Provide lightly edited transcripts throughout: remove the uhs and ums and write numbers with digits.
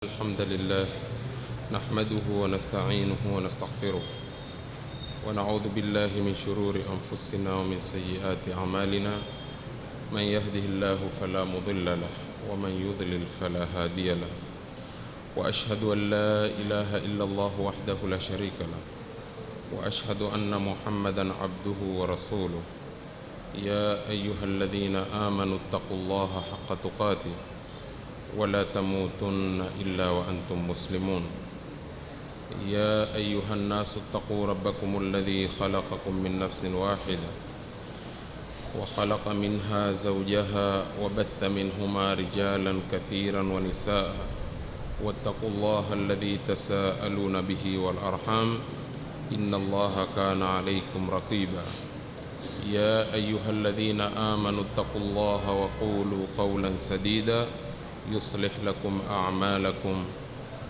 الحمد لله نحمده ونستعينه ونستغفره ونعوذ بالله من شرور أنفسنا ومن سيئات أعمالنا. من يهده الله فلا مضل له ومن يضلل فلا هادي له، وأشهد أن لا إله إلا الله وحده لا شريك له، وأشهد أن محمدا عبده ورسوله. يا أيها الذين آمنوا اتقوا الله حق تقاته ولا تموتن إلا وأنتم مسلمون. يا أيها الناس اتقوا ربكم الذي خلقكم من نفس واحدة وخلق منها زوجها وبث منهما رجالا كثيرا ونساء، واتقوا الله الذي تساءلون به والأرحام إن الله كان عليكم رقيبا. يا أيها الذين آمنوا اتقوا الله وقولوا قولا سديدا يصلح لكم أعمالكم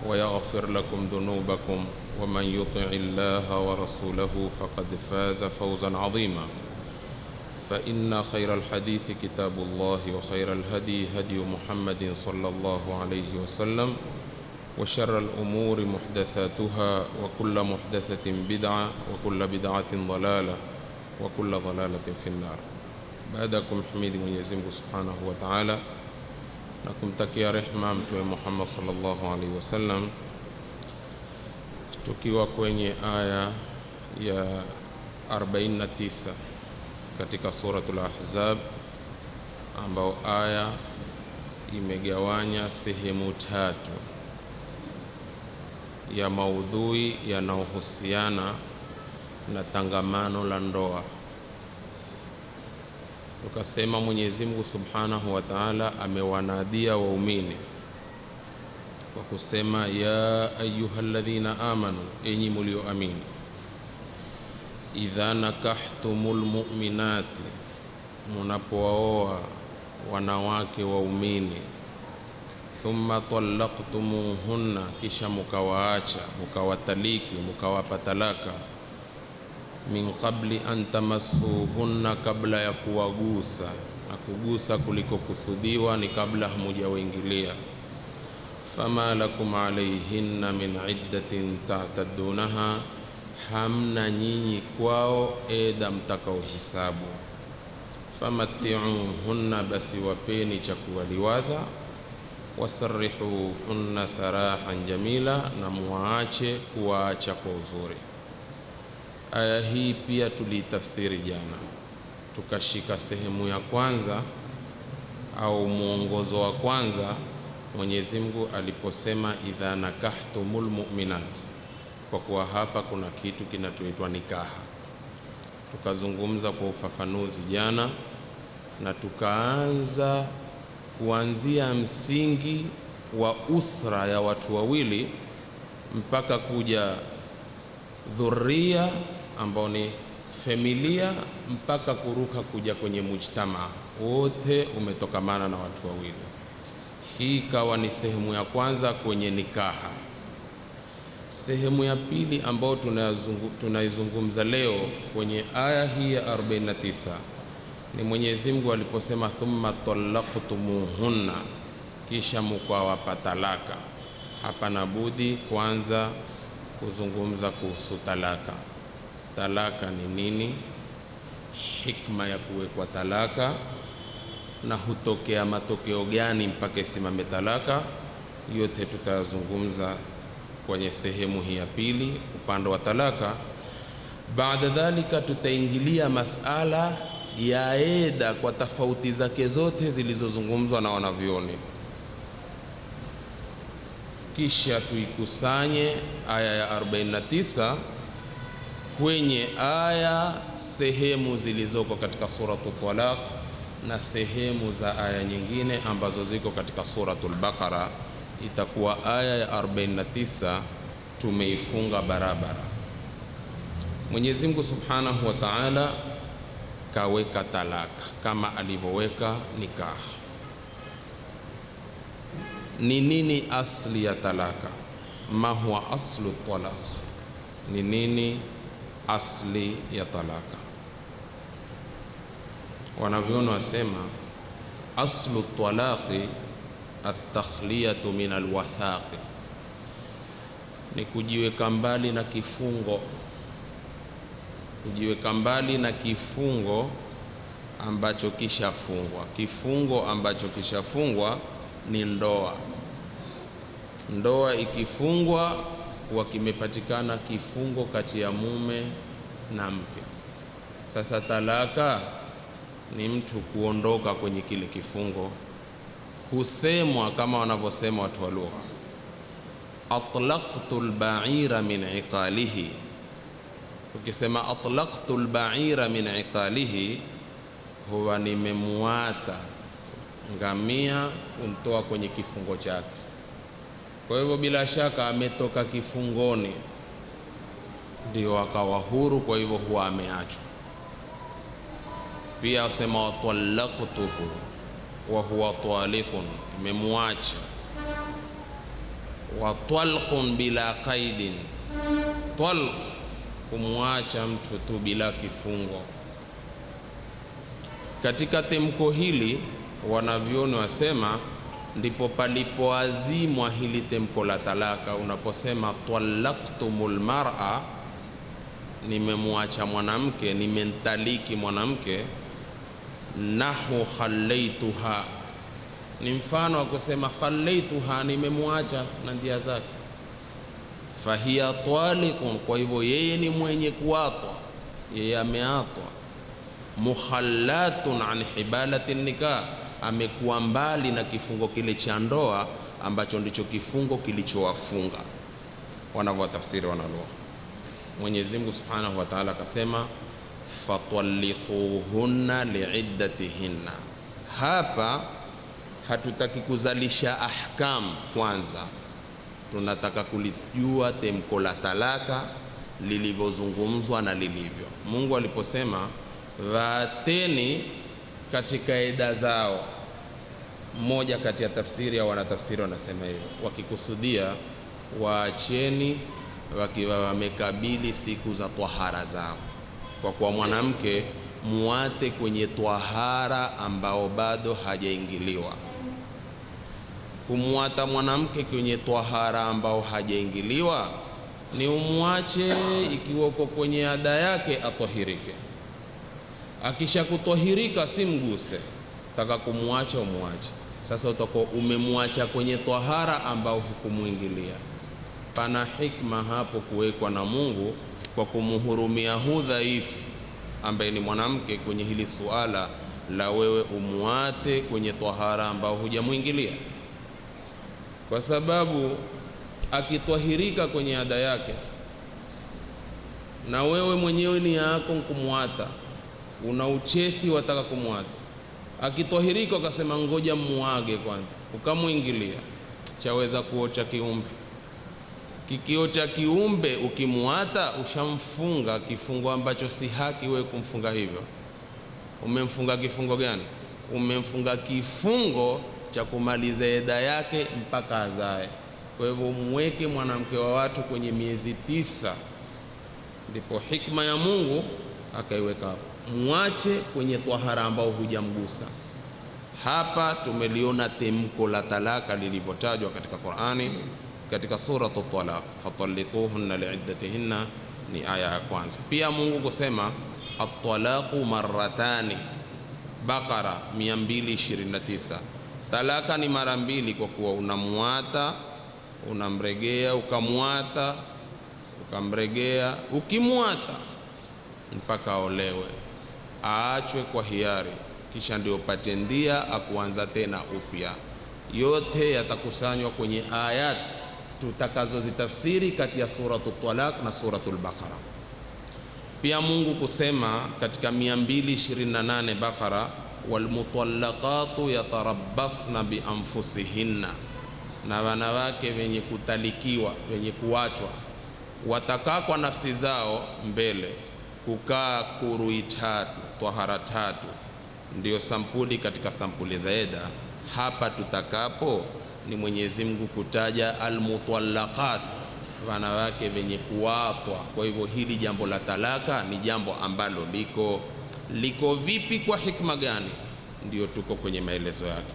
ويغفر لكم ذنوبكم، ومن يطع الله ورسوله فقد فاز فوزا عظيما. فإن خير الحديث كتاب الله، وخير الهدي هدي محمد صلى الله عليه وسلم، وشر الأمور محدثاتها، وكل محدثة بدعة، وكل بدعة ضلالة، وكل ضلالة في النار. بعدكم حميد Mwenyezi Mungu Subhanahu wa Ta'ala na kumtakia rehma Mtume Muhammad sallallahu alaihi wasallam, tukiwa kwenye aya ya 49 katika suratul Ahzab, ambao aya imegawanya sehemu tatu ya maudhui yanayohusiana na tangamano la ndoa. Tukasema Mwenyezi Mungu Subhanahu wa Ta'ala amewanadia waumini kwa kusema ya ayyuhalladhina amanu, enyi mulioamini, idha nakahtumul mu'minati, munapowaoa wanawake waumini, thumma talaqtumuhunna, kisha mukawaacha, mukawataliki, mukawapa talaka, min qabli an tamassuhunna, kabla ya kuwagusa, na kugusa kuliko kusudiwa ni kabla hamujawaingilia. Fama lakum alayhinna min iddatin ta'taddunaha, hamna nyinyi kwao eda mtakao hisabu. Famatti'uhunna, basi wapeni cha kuwaliwaza. Wasarrihuhunna sarahan jamila, na muache kuwaacha kwa uzuri. Aya hii pia tulitafsiri jana, tukashika sehemu ya kwanza au mwongozo wa kwanza Mwenyezi Mungu aliposema idha nakahtumul mu'minat, kwa kuwa hapa kuna kitu kinatoitwa nikaha. Tukazungumza kwa ufafanuzi jana, na tukaanza kuanzia msingi wa usra ya watu wawili mpaka kuja dhuria ambao ni familia, mpaka kuruka kuja kwenye mujtama, wote umetokamana na watu wawili. Hii ikawa ni sehemu ya kwanza kwenye nikaha. Sehemu ya pili ambao tunaizungumza leo kwenye aya hii ya 49 ni Mwenyezi Mungu aliposema thumma talaqtumuhunna, kisha mukawapa talaka. Hapa nabudi kwanza kuzungumza kuhusu talaka. Talaka ni nini? Hikma ya kuwekwa talaka, na hutokea matokeo gani mpaka isimame talaka? Yote tutayazungumza kwenye sehemu hii ya pili, upande wa talaka. Baada dhalika tutaingilia masala ya eda kwa tofauti zake zote zilizozungumzwa na wanavyoni, kisha tuikusanye aya ya 49 kwenye aya sehemu zilizoko katika suratul Talaq na sehemu za aya nyingine ambazo ziko katika suratul Baqara. Itakuwa aya ya 49 tumeifunga barabara. Mwenyezi Mungu Subhanahu wa Ta'ala kaweka talaka kama alivyoweka nikaha. Ni nini asli ya talaka? Ma huwa aslu talaq? Ni nini asli ya talaka? Wanavyoni wasema aslu talaqi at-takhliyatu min al-wathaq, ni kujiweka mbali na kifungo, kujiweka mbali na kifungo ambacho kishafungwa. Kifungo ambacho kishafungwa ni ndoa. Ndoa ikifungwa huwa kimepatikana kifungo kati ya mume na mke. Sasa talaka ni mtu kuondoka kwenye kile kifungo. Husemwa kama wanavyosema watu wa lugha, atlaqtu al-ba'ira min iqalihi. Ukisema atlaqtu al-ba'ira min iqalihi, huwa nimemuata ngamia kumtoa kwenye kifungo chake. Kwa hivyo bila shaka ametoka kifungoni ndio akawa huru, kwa hivyo huwa ameachwa. Pia usema watallaqtuhu wa huwa talikun, imemuacha. Wa talqun bila qaidin, talq kumwacha mtu tu bila kifungo. Katika temko hili wanavyoni wasema ndipo palipoazimwa hili temko la talaka. Unaposema talaqtumul mar'a, nimemwacha mwanamke, nimentaliki mwanamke, nahu khallaituha, ni mfano wa kusema khallaituha, nimemwacha na ndia zake. Fahiya talikun, kwa hivyo yeye ni mwenye kuatwa, yeye ameatwa. Mukhallatun an hibalati nikah, amekuwa mbali na kifungo kile cha ndoa ambacho ndicho kifungo kilichowafunga. Wanavyotafsiri wanalugha, Mwenyezi Mungu Subhanahu wa Ta'ala akasema fatalliquhunna liiddatihinna. Hapa hatutaki kuzalisha ahkam, kwanza tunataka kulijua temko la talaka lilivyozungumzwa na lilivyo. Mungu aliposema vaateni katika eda zao, mmoja kati ya tafsiri ya wanatafsiri wanasema hivyo, wakikusudia waacheni wakiwa wamekabili siku za twahara zao. Kwa kuwa mwanamke muate kwenye twahara ambao bado hajaingiliwa. Kumuata mwanamke kwenye twahara ambao hajaingiliwa ni umwache ikiwa uko kwenye ada yake atahirike. Akisha kutahirika simguse, taka kumwacha umwache. Sasa utakuwa umemwacha kwenye twahara ambao hukumuingilia. Pana hikma hapo kuwekwa na Mungu kwa kumuhurumia hu dhaifu ambaye ni mwanamke kwenye hili suala la wewe umuate kwenye twahara ambao hujamuingilia, kwa sababu akitwahirika kwenye ada yake na wewe mwenyewe ni yako kumuata, una uchesi wataka kumuata, akitwahirika ukasema ngoja muage kwanza, ukamuingilia, chaweza kuocha kiumbe. Kikiota kiumbe ukimuata, ushamfunga kifungo ambacho si haki wewe kumfunga hivyo. Umemfunga kifungo gani? Umemfunga kifungo cha kumaliza eda yake mpaka azae. Kwa hivyo umweke mwanamke wa watu kwenye miezi 9, ndipo hikma ya Mungu akaiweka hapo, muache kwenye twahara ambao hujamgusa. Hapa tumeliona temko la talaka lilivyotajwa katika Qur'ani katika suratu Talaq, fatalliquhunna liiddatihinna, ni aya ya kwanza. Pia Mungu kusema at-talaqu marratani, Baqara 229. Talaka ni mara mbili, kwa kuwa unamuata, unamregea, ukamuata, ukamregea, ukimuata mpaka olewe, aachwe kwa hiari, kisha ndio upate ndia akuanza tena upya. Yote yatakusanywa kwenye ayat tutakazozitafsiri kati ya suratu Talaq na suratul Baqara. Pia Mungu kusema katika 228 Baqara, walmutallaqatu yatarabbasna bianfusihinna, na wanawake wenye kutalikiwa, wenye kuachwa, watakaa kwa nafsi zao mbele kukaa kurui 3, twahara 3, ndio sampuli katika sampuli za eda. Hapa tutakapo ni Mwenyezi Mungu kutaja almutallaqat, wanawake wenye kuatwa. Kwa hivyo hili jambo la talaka ni jambo ambalo liko vipi, kwa hikma gani, ndio tuko kwenye maelezo yake.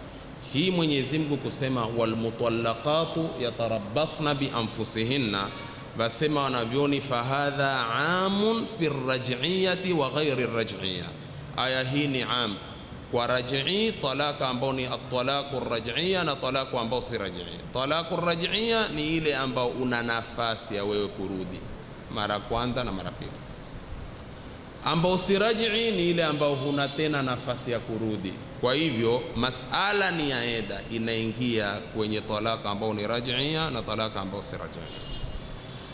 hii Mwenyezi Mungu kusema walmutallaqatu yatarabbasna bi anfusihinna, basema wanavyoni fahadha amun fi raj'iyati wa ghairi raj'iyya. Aya hii ni am kwa raj'i, talaka ambao ni at-talaqu raj'iyya na talaku ambao si raj'i. Talaku raj'iyya ni ile ambao una nafasi ya wewe kurudi mara kwanza na mara pili, ambao si raj'i ni ile ambao huna tena nafasi ya kurudi. Kwa hivyo masala ni ya eda inaingia kwenye talaka ambao ni raj'iyya na talaka ambao si raj'iyya.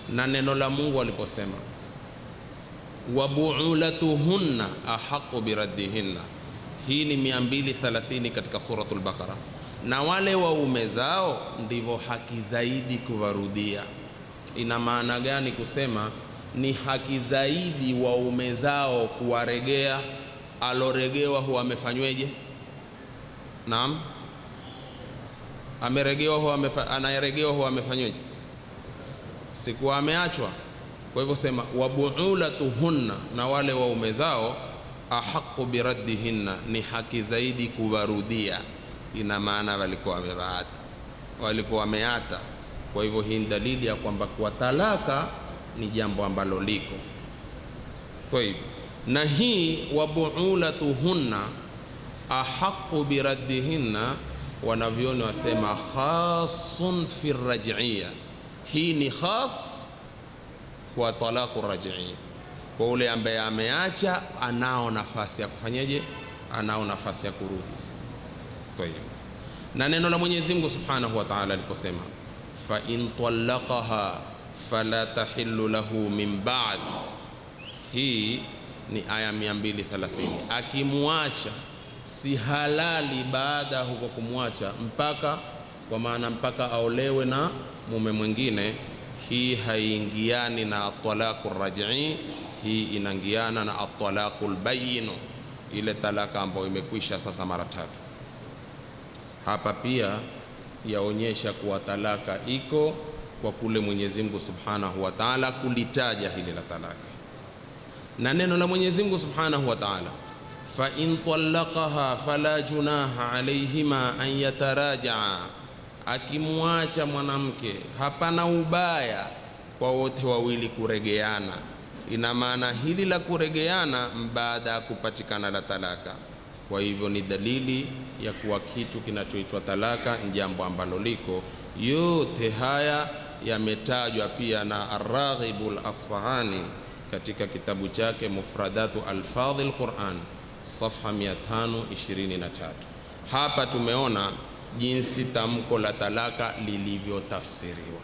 Na neno la Mungu aliposema wa bu'ulatuhunna ahqqu biraddihinna, hii ni 230 katika suratul Baqara, na wale waume zao ndivyo haki zaidi kuwarudia. Ina maana gani kusema ni haki zaidi waume zao kuwaregea? Aloregewa huwa amefanyweje? Naam, ameregewa huwa anayeregewa huwa amefanyweje? Sikuwa ameachwa. Kwa hivyo sema wabuulatuhunna, na wale waume zao ahqqu biraddihinna, ni haki zaidi kuwarudia. Ina maana walikuwa wamewaata, walikuwa wameata. Kwa hivyo hii ni dalili ya kwamba kwa talaka ni jambo ambalo liko toib. Na hii wabuulatuhunna ahqqu biraddihinna, wanavyoni wasema khasun fi raj'iyya, hii ni khas kwa talaku raj'i, kwa ule ambaye ameacha anao nafasi ya kufanyaje? Anao nafasi ya kurudi. Tayeb. Na neno la Mwenyezi Mungu Subhanahu wa Ta'ala aliposema fa in talaqaha fala tahillu lahu min ba'd, hii ni aya 230. Akimwacha si halali baada huko kumwacha mpaka, kwa maana mpaka aolewe na mume mwingine. Hii haiingiani na at-talaqu raj'i, hii inaingiana na at-talaqu al-bayyin, ile talaka ambayo imekwisha sasa mara tatu. Hapa pia yaonyesha kuwa talaka iko kwa kule Mwenyezi Mungu Subhanahu wa Ta'ala kulitaja hili la talaka. Na neno la Mwenyezi Mungu Subhanahu wa Ta'ala fa in talaqaha fala junaha alayhima an yataraja'a, akimwacha mwanamke hapana ubaya kwa wote wawili kuregeana. Ina maana hili la kuregeana baada ya kupatikana la talaka. Kwa hivyo ni dalili ya kuwa kitu kinachoitwa talaka ni jambo ambalo liko. Yote haya yametajwa pia na Ar-Raghibul Asfahani katika kitabu chake Mufradatu Alfadhil Quran safha 523. Hapa tumeona jinsi tamko la talaka lilivyotafsiriwa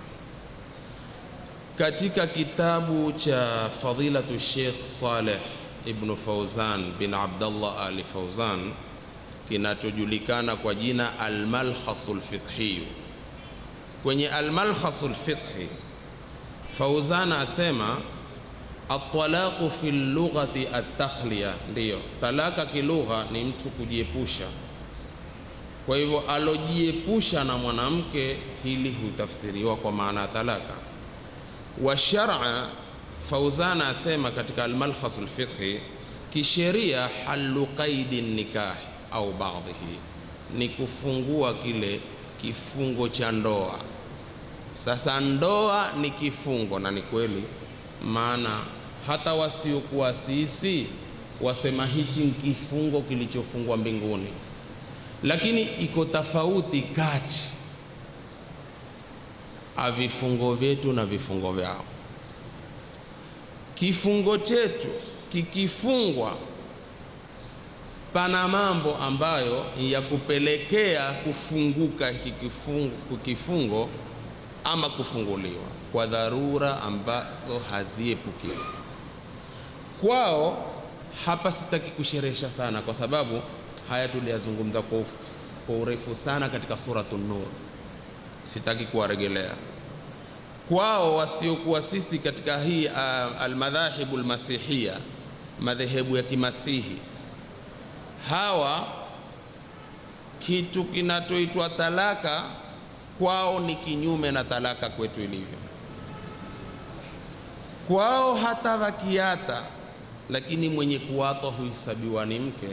katika kitabu cha Fadilatu Sheikh Saleh ibn Fawzan bin Abdullah Ali Fawzan kinachojulikana kwa jina Al-Malkhasul Fiqhi. Kwenye Al-Malkhasul Fiqhi Fawzan asema at-talaqu fi lughati at-takhliya, ndiyo talaka kilugha ni mtu kujiepusha. Kwa hivyo alojiepusha na mwanamke, hili hutafsiriwa kwa maana ya talaka. Wa shar'a, Fawzan asema katika Al-Malkhasul Fiqhi, kisheria halu qaidi nikah au baadhihi, ni kufungua kile kifungo cha ndoa. Sasa ndoa ni kifungo, na ni kweli, maana hata wasiokuwa sisi wasema hichi ni kifungo kilichofungwa mbinguni, lakini iko tofauti kati a vifungo vyetu na vifungo vyao. Kifungo chetu kikifungwa, pana mambo ambayo ya kupelekea kufunguka kifungo ama kufunguliwa kwa dharura ambazo haziepukiwi. Kwao hapa sitaki kusherehesha sana, kwa sababu haya tuliyazungumza kwa urefu sana katika Suratul Nur, sitaki kuwaregelea. Kwao wasiokuwa sisi katika hii almadhahibul masihia, madhehebu ya kimasihi, hawa kitu kinachoitwa talaka kwao ni kinyume na talaka kwetu ilivyo. Kwao hata wakiata, lakini mwenye kuatwa huhesabiwa ni mke,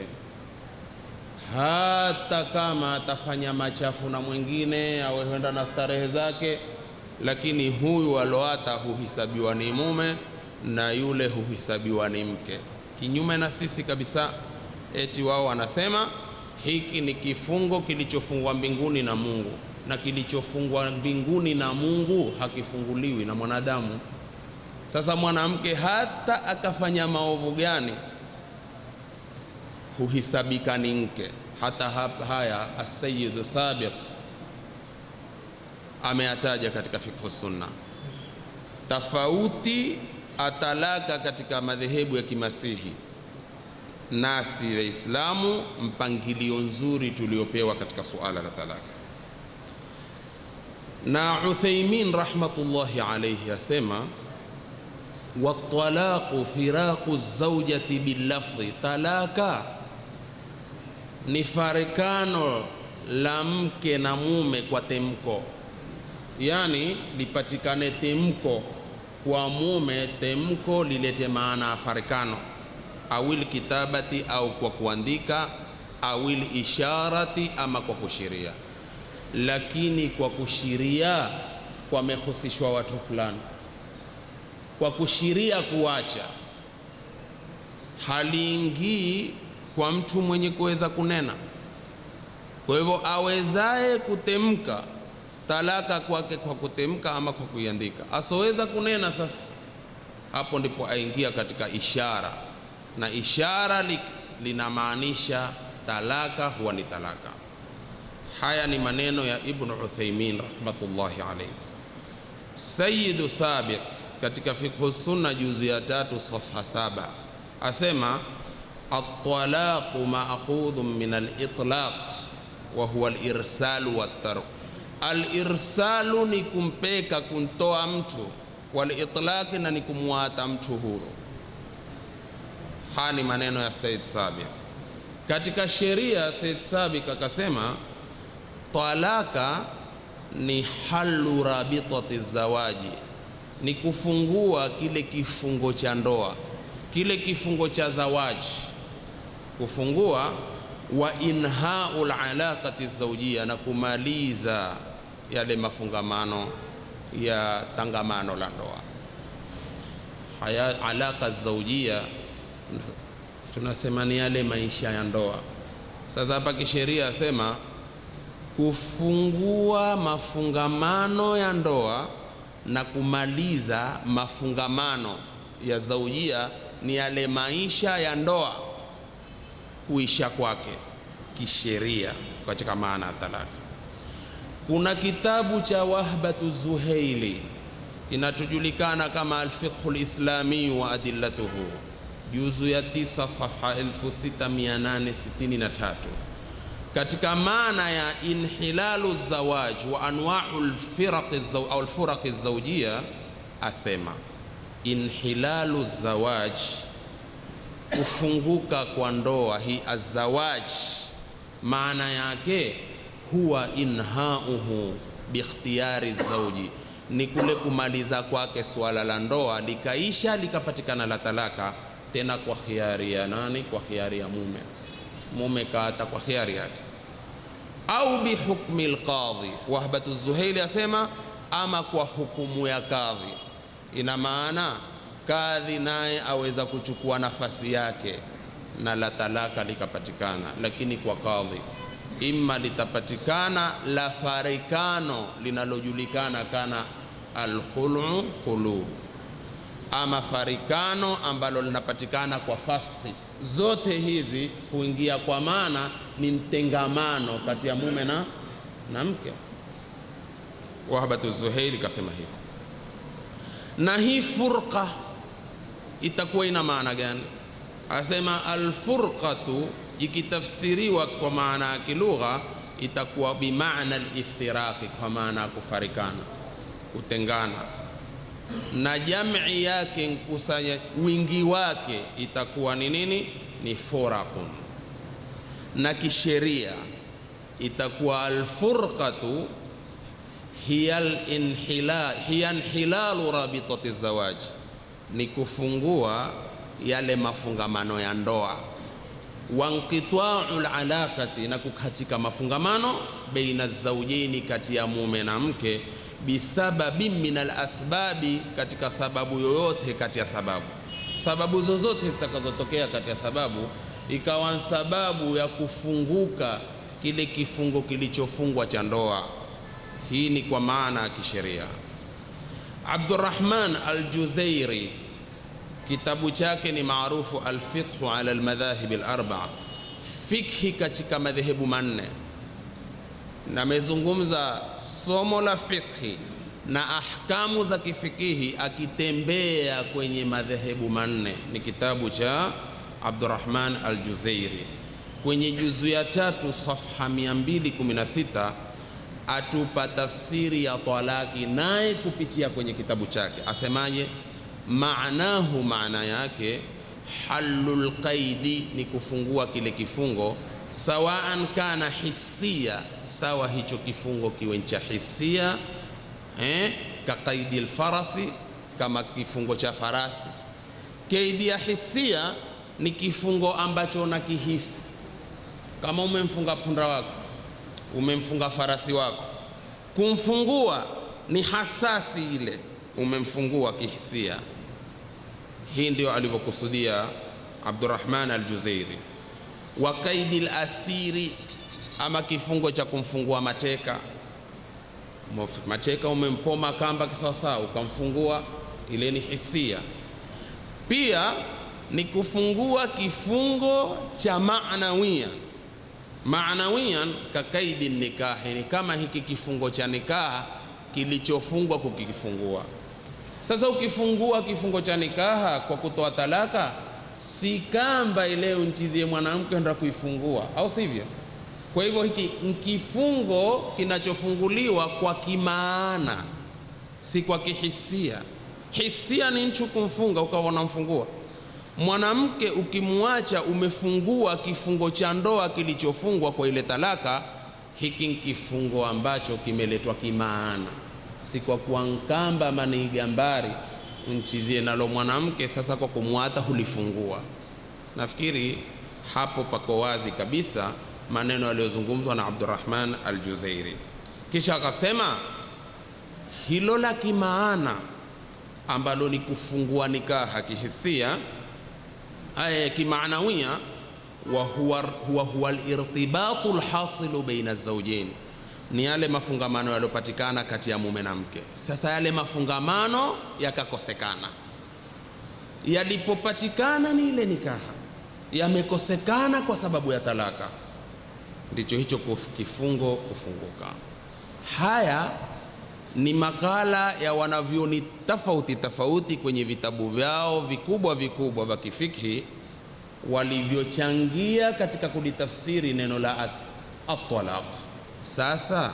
hata kama atafanya machafu na mwingine au huenda na starehe zake, lakini huyu aloata huhisabiwa ni mume na yule huhisabiwa ni mke. Kinyume na sisi kabisa, eti wao wanasema hiki ni kifungo kilichofungwa mbinguni na Mungu, na kilichofungwa mbinguni na Mungu hakifunguliwi na mwanadamu. Sasa mwanamke hata akafanya maovu gani huhisabika ni mke. Hata haya as-Sayyid Sabiq ameataja katika fiqh sunna. Tofauti atalaka katika madhehebu ya kimasihi nasi Waislamu, mpangilio nzuri tuliopewa katika suala la talaka. Na Uthaymin rahmatullahi alayhi asema wat-talaqu firaqu az-zawjati bil-lafdhi, talaka ni farekano la mke na mume kwa temko, yani lipatikane temko kwa mume, temko lilete maana ya farekano, awil kitabati au kwa kuandika, awil isharati ama kwa kushiria. Lakini kwa kushiria kwamehusishwa watu fulani, kwa kushiria kuacha haliingii kwa mtu mwenye kuweza kunena. Kwa hivyo awezaye kutemka talaka kwake kwa kutemka ama kwa kuiandika, asoweza kunena, sasa hapo ndipo aingia katika ishara, na ishara linamaanisha talaka huwa ni talaka. Haya ni maneno ya Ibn Uthaymin rahmatullahi alayhi. Sayyid Sabiq katika fiqh sunna juzu ya 3 safha 7 asema at-talaqu ma'khudhun min al-itlaq wa huwa al-irsalu wat-tark. Al-irsalu ni kumpeka, kuntoa mtu, wal-itlaq na ni kumwata mtu huru. Haya ni maneno ya Sayyid Sabiq. Katika sheria Sayyid Sabiq akasema talaka ni halu rabitati zawaji, ni kufungua kile kifungo cha ndoa, kile kifungo cha zawaji, kufungua wa inhaul alaqati zawjia, na kumaliza yale mafungamano ya tangamano la ndoa. Haya alaqa zawjia tunasema ni yale maisha ya ndoa. Sasa hapa kisheria asema kufungua mafungamano ya ndoa na kumaliza mafungamano ya zaujia ni yale maisha ya ndoa kuisha kwake kisheria katika maana ya talaka. Kuna kitabu cha Wahbatu Zuhaili kinachojulikana kama Al-Fiqh Al-Islami wa Adillatuhu, juzu ya 9 safha 6863, katika maana ya inhilalu zawaj wa anwa'u al-firaq az-zawjiyya asema inhilalu zawaj, kufunguka kwa ndoa hii azawaj, maana yake huwa inhauhu bikhtiyari zawji, ni kule kumaliza kwake swala la ndoa likaisha likapatikana la talaka, tena kwa khiari ya nani? Kwa khiari ya mume. Mume kaata kwa khiari yake, au bihukmi alqadhi. Wahbatu Zuhaili asema ama kwa hukumu ya kadhi. Ina maana kadhi naye aweza kuchukua nafasi yake na la talaka likapatikana, lakini kwa kadhi imma litapatikana la farikano linalojulikana kana alkhulu khulu, ama farikano ambalo linapatikana kwa fashi. Zote hizi huingia kwa maana ni mtengamano kati ya mume na mke. Wahbatu Zuhaili kasema hivi. Na hii furqa itakuwa ina maana gani? Asema alfurqatu ikitafsiriwa kwa maana ya kilugha itakuwa bimaana aliftiraqi, kwa maana ya kufarikana, kutengana, na jamii yake nkusanya wingi wake itakuwa ni nini? Ni furaqun. Na kisheria itakuwa alfurqatu hiya inhilalu rabitati zawaj, ni kufungua yale mafungamano ya ndoa. wa inqita'ul alaqati, na kukatika mafungamano, baina zawjaini, kati ya mume na mke, bisababi min alasbabi, katika sababu yoyote kati ya sababu zozote zitakazotokea kati ya sababu, ikawa sababu ya kufunguka kile kifungo kilichofungwa cha ndoa. Hii ni kwa maana ya kisheria. Abdurrahman al-Juzairi, kitabu chake ni maarufu Al-Fiqhu ala al-Madhahib al-Arba'a, fikhi katika madhehebu manne, na amezungumza somo la fikhi na ahkamu za kifikihi akitembea kwenye madhehebu manne. Ni kitabu cha Abdurrahman al-Juzairi. Kwenye juzu ya 3 safha 216 atupa tafsiri ya talaki, naye kupitia kwenye kitabu chake asemaje? Maanahu, maana yake, halul qaidi, ni kufungua kile kifungo, sawaan kana hisia, sawa hicho kifungo kiwe cha hisia, ka qaidi alfarasi, kama kifungo cha farasi. Kaidi ya hisia ni kifungo ambacho unakihisi, kama umemfunga punda wako, umemfunga farasi wako, kumfungua ni hasasi ile, umemfungua kihisia. Hii ndio alivyokusudia Abdurrahman al-Juzairi. Wa kaidi al-asiri, ama kifungo cha kumfungua mateka. Mateka umempoma kamba kisawasawa, ukamfungua, ile ni hisia. Pia ni kufungua kifungo cha maanawiyan. Maanawiyan ka kaidi nikahi, ni kama hiki kifungo cha nikaha kilichofungwa kukifungua. Sasa ukifungua kifungo cha nikaha kwa kutoa talaka, si kamba ile unchizie mwanamke ndio kuifungua, au sivyo? Kwa hivyo hiki kifungo kinachofunguliwa kwa kimaana, si kwa kihisia. Hisia ni mtu kumfunga ukawa unamfungua mwanamke. Ukimwacha umefungua kifungo cha ndoa kilichofungwa kwa ile talaka. Hiki kifungo ambacho kimeletwa kimaana, si kwa kuankamba mani gambari unchizie nalo mwanamke, sasa kwa kumwata hulifungua. Nafikiri hapo pako wazi kabisa maneno yaliyozungumzwa na Abdurrahman al-Juzairi. Kisha akasema hilo la kimaana ambalo ni kufungua nikaha kihisia, kimaanawia, wa huwa al-irtibatu al-hasilu baina az-zawjayn, ni yale mafungamano yaliyopatikana kati ya mume na mke. Sasa yale mafungamano yakakosekana, yalipopatikana ni ile nikaha, yamekosekana kwa sababu ya talaka, ndicho hicho kifungo kufunguka. Haya ni makala ya wanavyoni tofauti kwenye vitabu vyao vikubwa vya kifikhi, walivyochangia katika kulitafsiri neno la at-talaq. Sasa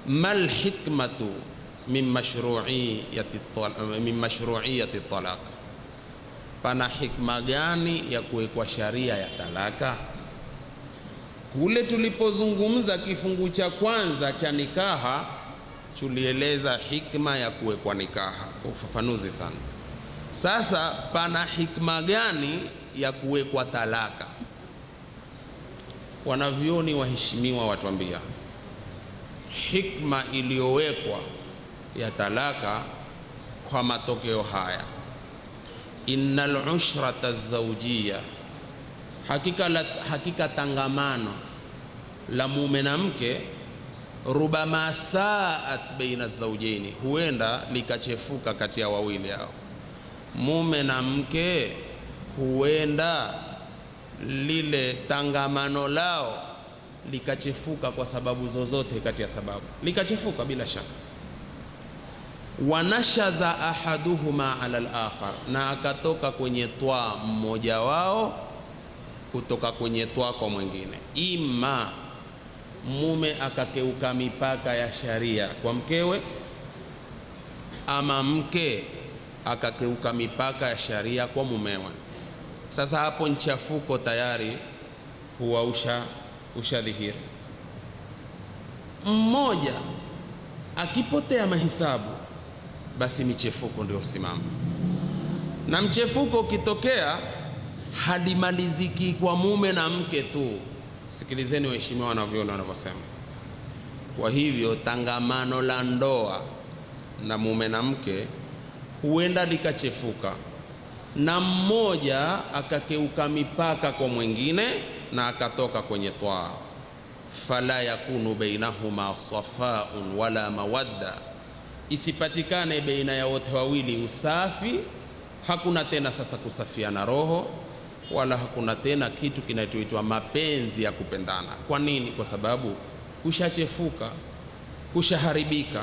mal hikmatu min mashru'iyyati talaq, pana hikma gani ya kuwekwa sharia ya talaka? Kule tulipozungumza kifungu cha kwanza cha nikaha, tulieleza hikma ya kuwekwa nikaha kwa ufafanuzi sana. Sasa pana hikma gani ya kuwekwa talaka? Wanavyoni waheshimiwa watuambia hikma iliyowekwa ya talaka kwa matokeo haya: innal ushrata zawjiyya, hakika tangamano la mume na mke, rubama saat baina zawjaini, huenda likachefuka kati ya wawili hao. Mume na mke huenda lile tangamano lao likachefuka kwa sababu zozote kati ya sababu, likachefuka bila shaka. Wanashaza ahaduhuma ala al-akhar, na akatoka kwenye toa mmoja wao kutoka kwenye toa kwa mwingine. Ima mume akakeuka mipaka ya sharia kwa mkewe, ama mke akakeuka mipaka ya sharia kwa mumewe. Sasa hapo nchafuko tayari huwa ushadhihiri. Mmoja akipotea mahisabu, basi michefuko ndio simama, na mchefuko ukitokea halimaliziki kwa mume na mke tu. Sikilizeni waheshimiwa wanavyoni wanavyosema. Kwa hivyo tangamano la ndoa na mume na mke huenda likachefuka na mmoja akakeuka mipaka kwa mwingine na akatoka kwenye twaa. Fala yakunu bainahuma safaun wala mawadda, isipatikane baina ya wote wawili usafi. Hakuna tena sasa kusafiana roho, wala hakuna tena kitu kinachoitwa mapenzi ya kupendana. Kwa nini? Kwa sababu kushachefuka, kushaharibika.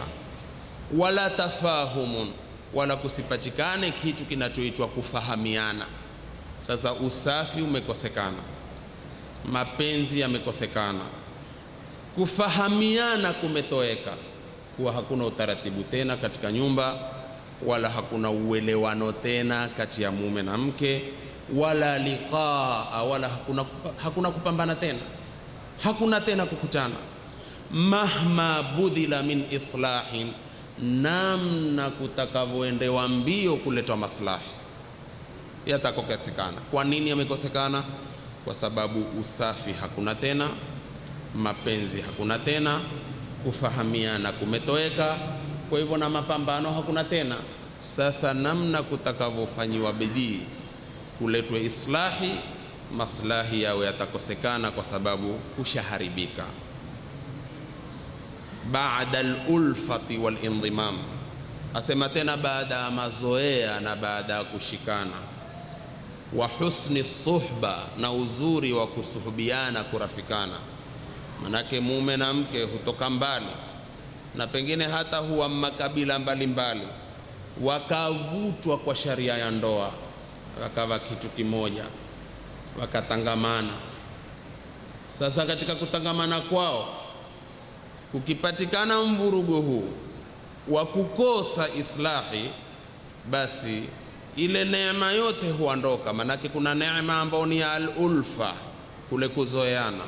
Wala tafahumun, wala kusipatikane kitu kinachoitwa kufahamiana. Sasa usafi umekosekana, mapenzi yamekosekana, kufahamiana kumetoweka, kuwa hakuna utaratibu tena katika nyumba, wala hakuna uelewano tena kati ya mume na mke, wala liqaa, wala hakuna kupambana tena, hakuna tena kukutana. Mahma budhila min islahin, namna kutakavyoendewa mbio kuletwa maslahi yatakosekana. Kwa nini yamekosekana? Kwa sababu usafi hakuna tena, mapenzi hakuna tena, kufahamiana kumetoweka, kwa hivyo na mapambano hakuna tena. Sasa namna kutakavyofanyiwa bidii kuletwe islahi, maslahi yao yatakosekana kwa sababu kushaharibika. Baada al-ulfati wal-indimam, asema tena baada ya mazoea na baada ya kushikana. Wa husni suhba, na uzuri wa kusuhubiana, kurafikana. Manake mume na mke hutoka mbali na pengine hata huwa makabila mbalimbali, wakavutwa kwa sharia ya ndoa, wakawa kitu kimoja, wakatangamana. Sasa katika kutangamana kwao kukipatikana mvurugo huu wa kukosa islahi, basi ile neema yote huondoka. Manake kuna neema ambayo ni ya al-ulfa, kule kuzoeana.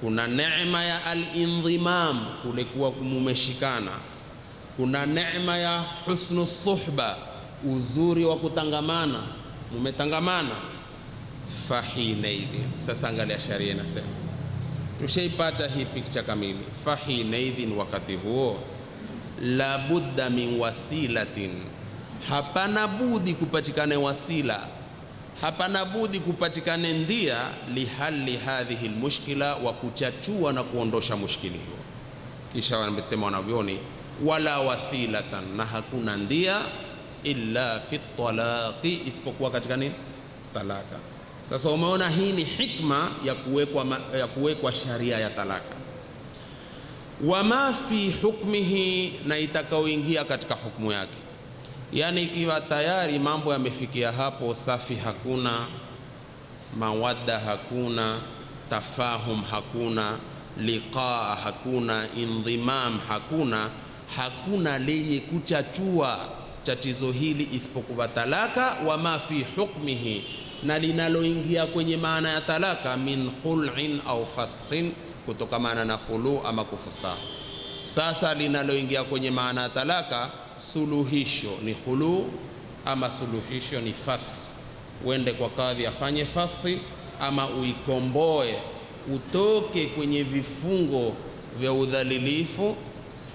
Kuna neema ya al-indhimam, kule kuwa mumeshikana. Kuna neema ya husnu suhba, uzuri wa kutangamana, mumetangamana. Fahinaidhin, sasa angalia sharia inasema, tushaipata hii picture kamili. Fahinaidhin, wakati huo, la budda min wasilatin, hapana budi kupatikane wasila, hapana budi kupatikane ndia, lihali hadhihi almushkila, wa kuchachua na kuondosha mushkili huo. Kisha wanasema wanavyoni, wala wasilatan, na hakuna ndia, illa fi talaqi, isipokuwa katika nini? Talaka. Sasa umeona hii ni hikma ya kuwekwa sharia ya talaka. Wama fi hukmihi, na itakaoingia katika hukumu yake. Yani ikiwa tayari mambo yamefikia hapo, safi hakuna, mawadda hakuna, tafahum hakuna, liqaa hakuna, indhimam hakuna, hakuna lenye kuchachua tatizo hili isipokuwa talaka. Wama fi hukmihi, na linaloingia kwenye maana ya talaka, min khul'in au fashin, kutokamana na khulu ama kufusaha. Sasa linaloingia kwenye maana ya talaka, suluhisho ni khulu ama suluhisho ni fasih. Uende kwa kadhi afanye fasih, ama uikomboe utoke kwenye vifungo vya udhalilifu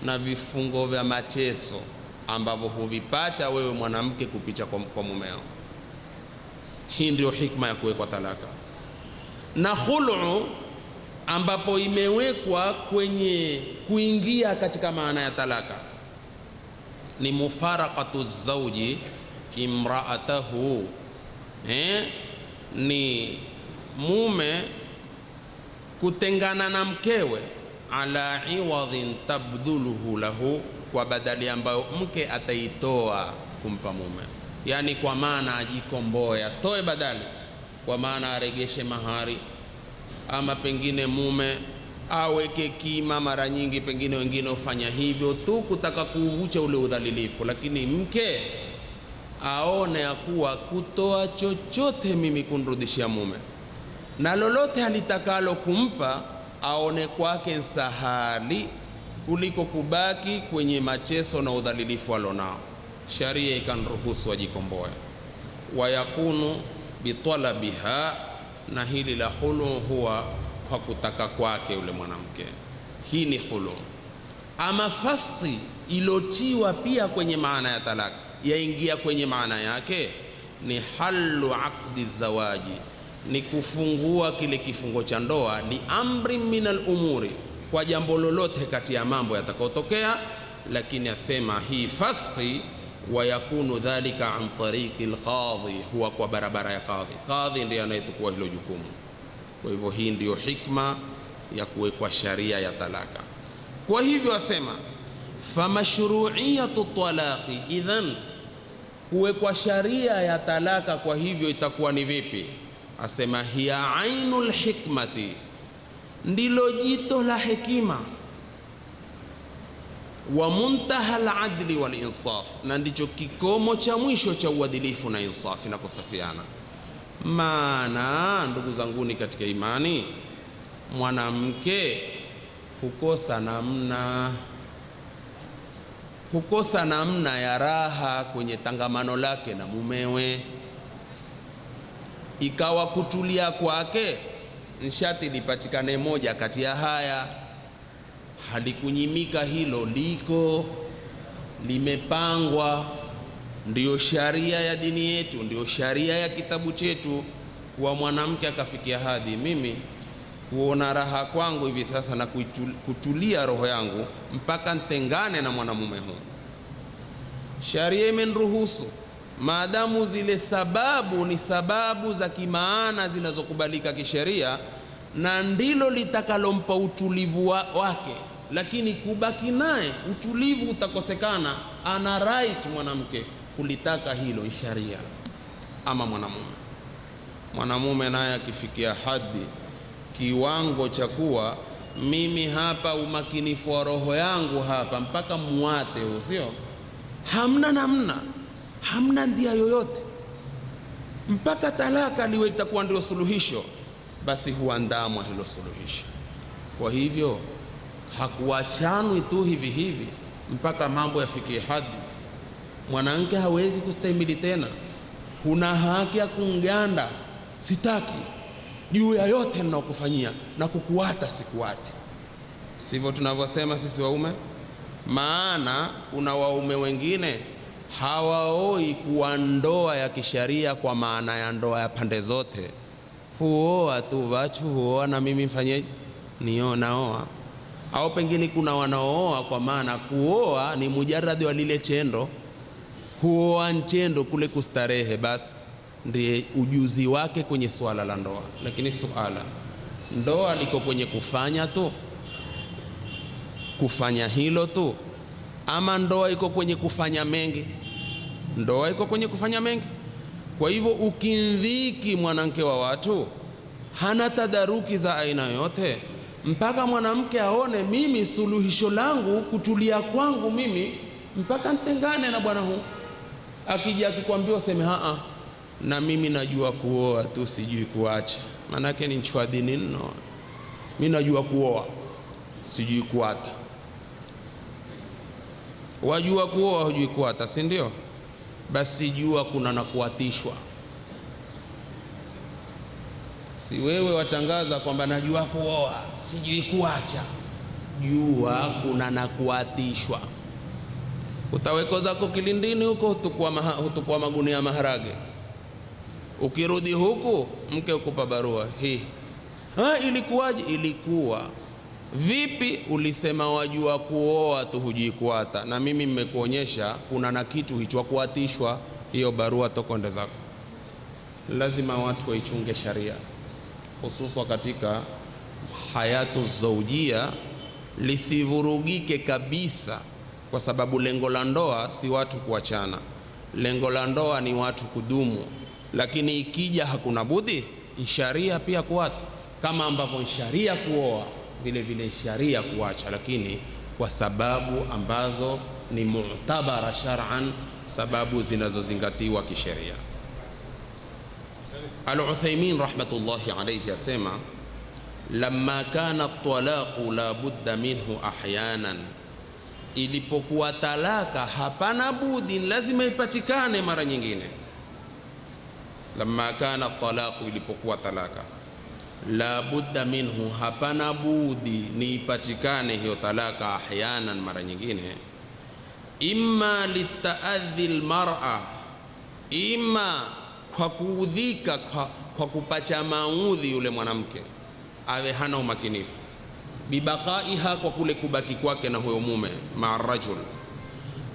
na vifungo vya mateso ambavyo huvipata wewe mwanamke kupitia kwa mumeo. Hii ndio hikma ya kuwekwa talaka. Na khulu ambapo imewekwa kwenye kuingia katika maana ya talaka ni mufaraqatu zawji imraatahu, ni mume kutengana na mkewe, ala iwadhin tabdhuluhu lahu, kwa badali ambayo mke ataitoa kumpa mume. Yani kwa maana ajikomboe, atoe badali, kwa maana aregeshe mahari, ama pengine mume aweke kima. Mara nyingi pengine wengine hufanya hivyo tu kutaka kuuvucha ule udhalilifu, lakini mke aone ya kuwa kutoa chochote mimi kunrudishia mume, na lolote alitakalo kumpa aone kwake nsahali kuliko kubaki kwenye macheso na udhalilifu alonao. Sharia ikanruhusu ajikomboe. Wayakunu, bitalabiha, na hili la khulu huwa kwa kutaka kwake yule mwanamke. Hii ni khulu. Ama fasqi ilotiwa pia kwenye maana ya talaka, yaingia kwenye maana yake, ni halu aqdi zawaji, ni kufungua kile kifungo cha ndoa, li amri min al-umuri, kwa jambo lolote kati ya mambo yatakayotokea. Lakini asema hii fasqi wa yakunu dhalika an tariqi al-qadhi, huwa kwa barabara ya qadhi. Qadhi ndiye anayetukua hilo jukumu. Kwa hivyo hii ndiyo hikma ya kuwekwa sharia ya talaka. Kwa hivyo asema famashru'iyatu talaqi, idhan kuwekwa sharia ya talaka kwa hivyo itakuwa ni vipi? Asema hiya ainul hikmati, ndilo jito la hekima, wa muntaha al-adli wal insaf, na ndicho kikomo cha mwisho cha uadilifu na insafi na kusafiana. Maana ndugu zanguni katika imani, mwanamke hukosa namna ya raha kwenye tangamano lake na mumewe, ikawa kutulia kwake nshati lipatikane moja kati ya haya. Halikunyimika hilo, liko limepangwa. Ndiyo sharia ya dini yetu, ndiyo sharia ya kitabu chetu, kuwa mwanamke akafikia hadi mimi kuona raha kwangu hivi sasa na kutulia roho yangu mpaka ntengane na mwanamume huu. Sharia imeniruhusu, maadamu zile sababu ni sababu za kimaana zinazokubalika kisheria, na ndilo litakalompa utulivu wake. Lakini kubaki naye utulivu utakosekana. Ana right mwanamke kulitaka hilo sharia. Ama mwanamume naye akifikia hadi kiwango cha kuwa mimi hapa umakinifu wa roho yangu hapa mpaka muate, usio hamna namna, hamna ndia yoyote, mpaka talaka liwe itakuwa ndio suluhisho, basi huandamwa hilo suluhisho. Kwa hivyo hakuachanwi tu hivi hivi mpaka mambo yafikie hadi mwanamke hawezi kustahimili tena. Kuna haki ya kunganda, sitaki juu ya yote ninakufanyia na kukuata sikuati. Sivyo tunavyosema sisi waume? Maana kuna waume wengine hawaoi kuwa ndoa ya kisharia kwa maana ya ndoa ya pande zote. Huoa tu wachu, huoa na mimi mfanyeje? Naoa. Au pengine kuna wanaooa kwa maana kuoa ni mujarradi wa lile chendo, huoa nchendo kule kustarehe, basi ndiye ujuzi wake kwenye swala la ndoa. Lakini suala ndoa liko kwenye kufanya tu, kufanya hilo tu, ama ndoa iko kwenye kufanya mengi? Ndoa iko kwenye kufanya mengi. Kwa hivyo ukindhiki mwanamke wa watu, hana tadaruki za aina yote, mpaka mwanamke aone mimi suluhisho langu kutulia kwangu mimi mpaka ntengane na bwana huu. Akija akikwambia useme haa, na mimi najua kuoa tu sijui kuacha, manake ni nchwa dini nno. Mimi najua kuoa sijui kuata. Wajua kuoa hujui kuata, si ndio? Basi jua kuna na kuatishwa. Si wewe watangaza kwamba najua kuoa sijui kuacha. Jua kuna na kuatishwa. Utaweko zako kilindini huko, hutukua magunia maharage. Ukirudi huku mke ukupa barua hii. Ilikuwaje? Ilikuwa vipi? Ulisema wajua kuoa tu hujui kuata, na mimi mmekuonyesha kuna na kitu hicho kuatishwa. Hiyo barua tokonde zako. Lazima watu waichunge sharia, hususa katika hayatu zaujia, lisivurugike kabisa, kwa sababu lengo la ndoa si watu kuachana. Lengo la ndoa ni watu kudumu, lakini ikija hakuna budi sharia pia kuata, kama ambavyo sharia kuoa vile vile sharia kuacha, lakini kwa sababu ambazo ni mu'tabara shar'an, sababu zinazozingatiwa kisheria. Al-Uthaymin rahmatullahi alayhi asema lamma kana at-talaqu la budda minhu ahyanan, ilipokuwa talaka hapana budi lazima ipatikane mara nyingine. lamma kana talaqu, ilipokuwa talaka, la budda minhu, hapana budi ni ipatikane hiyo talaka, ahyanan, mara nyingine, imma litaadhi almar'a, imma kwa kuudhika, kwa kupacha maudhi yule mwanamke, awe hana umakinifu, bibaqaiha, kwa kule kubaki kwake na huyo mume, maa rajul,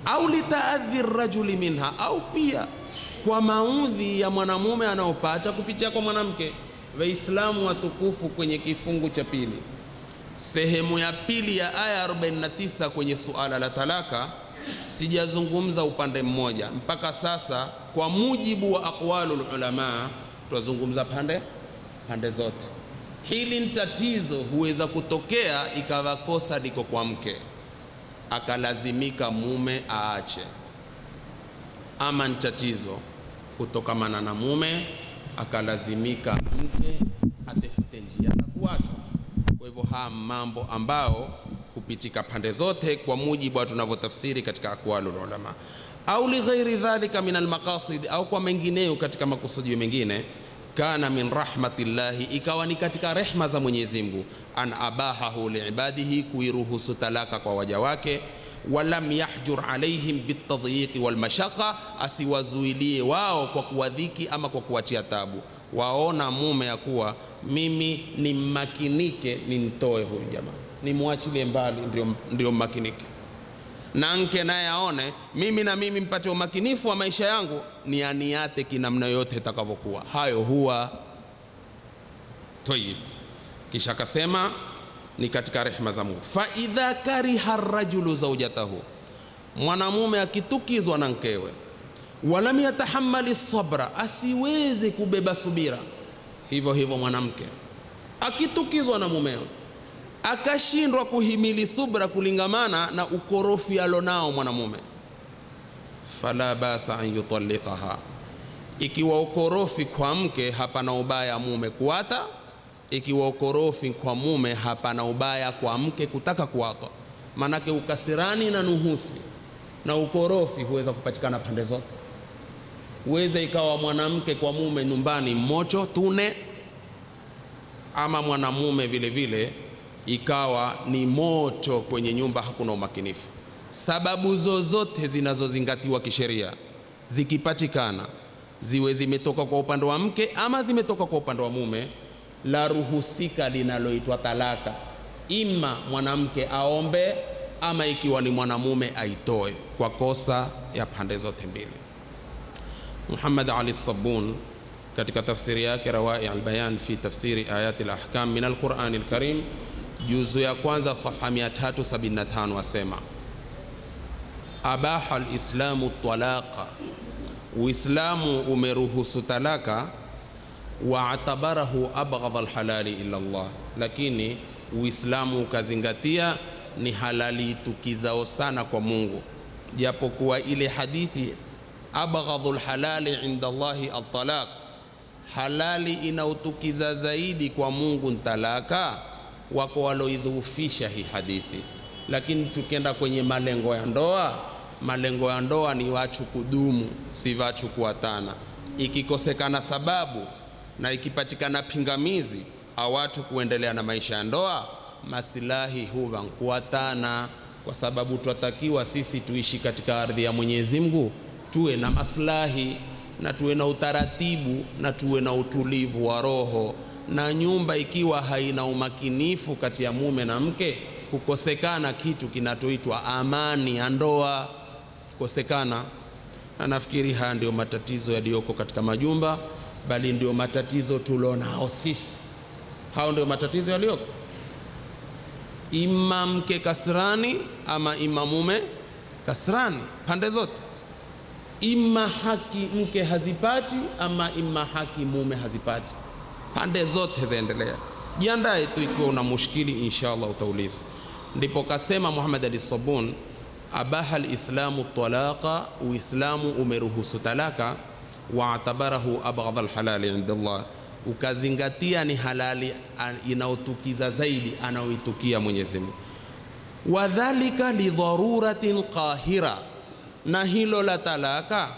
au litaadhi rajuli minha, au pia kwa maudhi ya mwanamume anaopata kupitia kwa mwanamke. Waislamu watukufu, kwenye kifungu cha pili, sehemu ya pili ya aya 49 kwenye suala la talaka, sijazungumza upande mmoja mpaka sasa. Kwa mujibu wa aqwalul ulama, tutazungumza pande zote. Hili ni tatizo, huweza kutokea ikawa kosa liko kwa mke, akalazimika mume aache, ama ni tatizo kutokamana na mume akalazimika mke atafute njia za kuachwa. Kwa hivyo haya mambo ambao kupitika pande zote kwa mujibu wa tunavyotafsiri katika aqwalul ulama, au li ghairi dhalika min almaqasid, au kwa mengineyo katika makusudio mengine, kana min rahmatillahi, ikawa ni katika rehma za Mwenyezi Mungu, an abahahu liibadihi, kuiruhusu talaka kwa waja wake, walam yahjur alaihim bitadyiqi walmashaqqa, asiwazuilie wao kwa kuwadhiki ama kwa kuwatia tabu. Waona mume ya kuwa mimi ni makinike, nimtoe huyu jamaa, nimwachilie mbali, ndio makinike, na mke naye aone mimi mpate umakinifu wa maisha yangu, ni aniate kinamna yote itakavyokuwa. Hayo huwa tayib. Kisha akasema ni katika rehema za Mungu, fa idha kariha rajulu zawjatahu, mwanamume akitukizwa na mkewe, walam yatahammali sabra, asiweze kubeba subira. Hivyo hivyo mwanamke akitukizwa na mumeo akashindwa kuhimili subra kulingamana na ukorofi alonao mwanamume, fala basa an yutalliqaha, ikiwa ukorofi kwa mke hapana ubaya mume kuata, ikiwa ukorofi kwa mume hapana ubaya kwa mke kutaka kuata. Manake ukasirani na nuhusi na ukorofi huweza kupatikana pande zote. Huweza ikawa mwanamke kwa mume nyumbani mocho tune, ama mwanamume vile vile ikawa ni moto kwenye nyumba, hakuna umakinifu. Sababu zozote zinazozingatiwa kisheria zikipatikana, ziwe zimetoka kwa upande wa mke ama zimetoka kwa upande wa mume, la ruhusika linaloitwa talaka, ima mwanamke aombe ama ikiwa ni mwanamume aitoe, kwa kosa ya pande zote mbili. Muhammad Ali Sabun katika tafsiri yake Rawai al-Bayan fi tafsiri ayati al-ahkam min al-Qur'an al-Karim, juzu ya kwanza safha 375, asema abaha al-islamu talaqa, Uislamu umeruhusu talaka, wa atabarahu abghadha al-halali illa Allah, lakini Uislamu ukazingatia ni halali itukizao sana kwa Mungu, japokuwa ile hadithi abghadhul halali inda Allahi at-talaq, halali inautukiza zaidi kwa Mungu ntalaka, wako waloidhufisha hii hadithi. Lakini tukienda kwenye malengo ya ndoa ni wachu kudumu, si wachu kuatana. Ikikosekana sababu na ikipatikana pingamizi au watu kuendelea na maisha ya ndoa, masilahi huwa kuatana, kwa sababu twatakiwa sisi tuishi katika ardhi ya Mwenyezi Mungu, tuwe na maslahi na tuwe na utaratibu na tuwe na utulivu wa roho. Na nyumba ikiwa haina umakinifu kati ya mume na mke, kukosekana kitu kinatoitwa amani ya ndoa, kosekana. Na nafikiri haya ndio matatizo yaliyoko katika majumba, bali ndio matatizo tulionao sisi. Hao ndio matatizo yaliyoko, ima mke kasrani ama ima mume kasrani, pande zote. Ima haki mke hazipati ama ima haki mume hazipati, pande zote zaendelea. Jiandae tu ikiwa una mushkili, inshallah utauliza. Ndipo kasema Muhammad Ali Sabun, abaha al-islamu talaqa, Uislamu umeruhusu talaka, wa atabarahu abghadha al-halali inda Allah, ukazingatia ni halali inaotukiza zaidi anaoitukia Mwenyezi Mungu. Wadhalika lidharuratin qahira, na hilo la talaka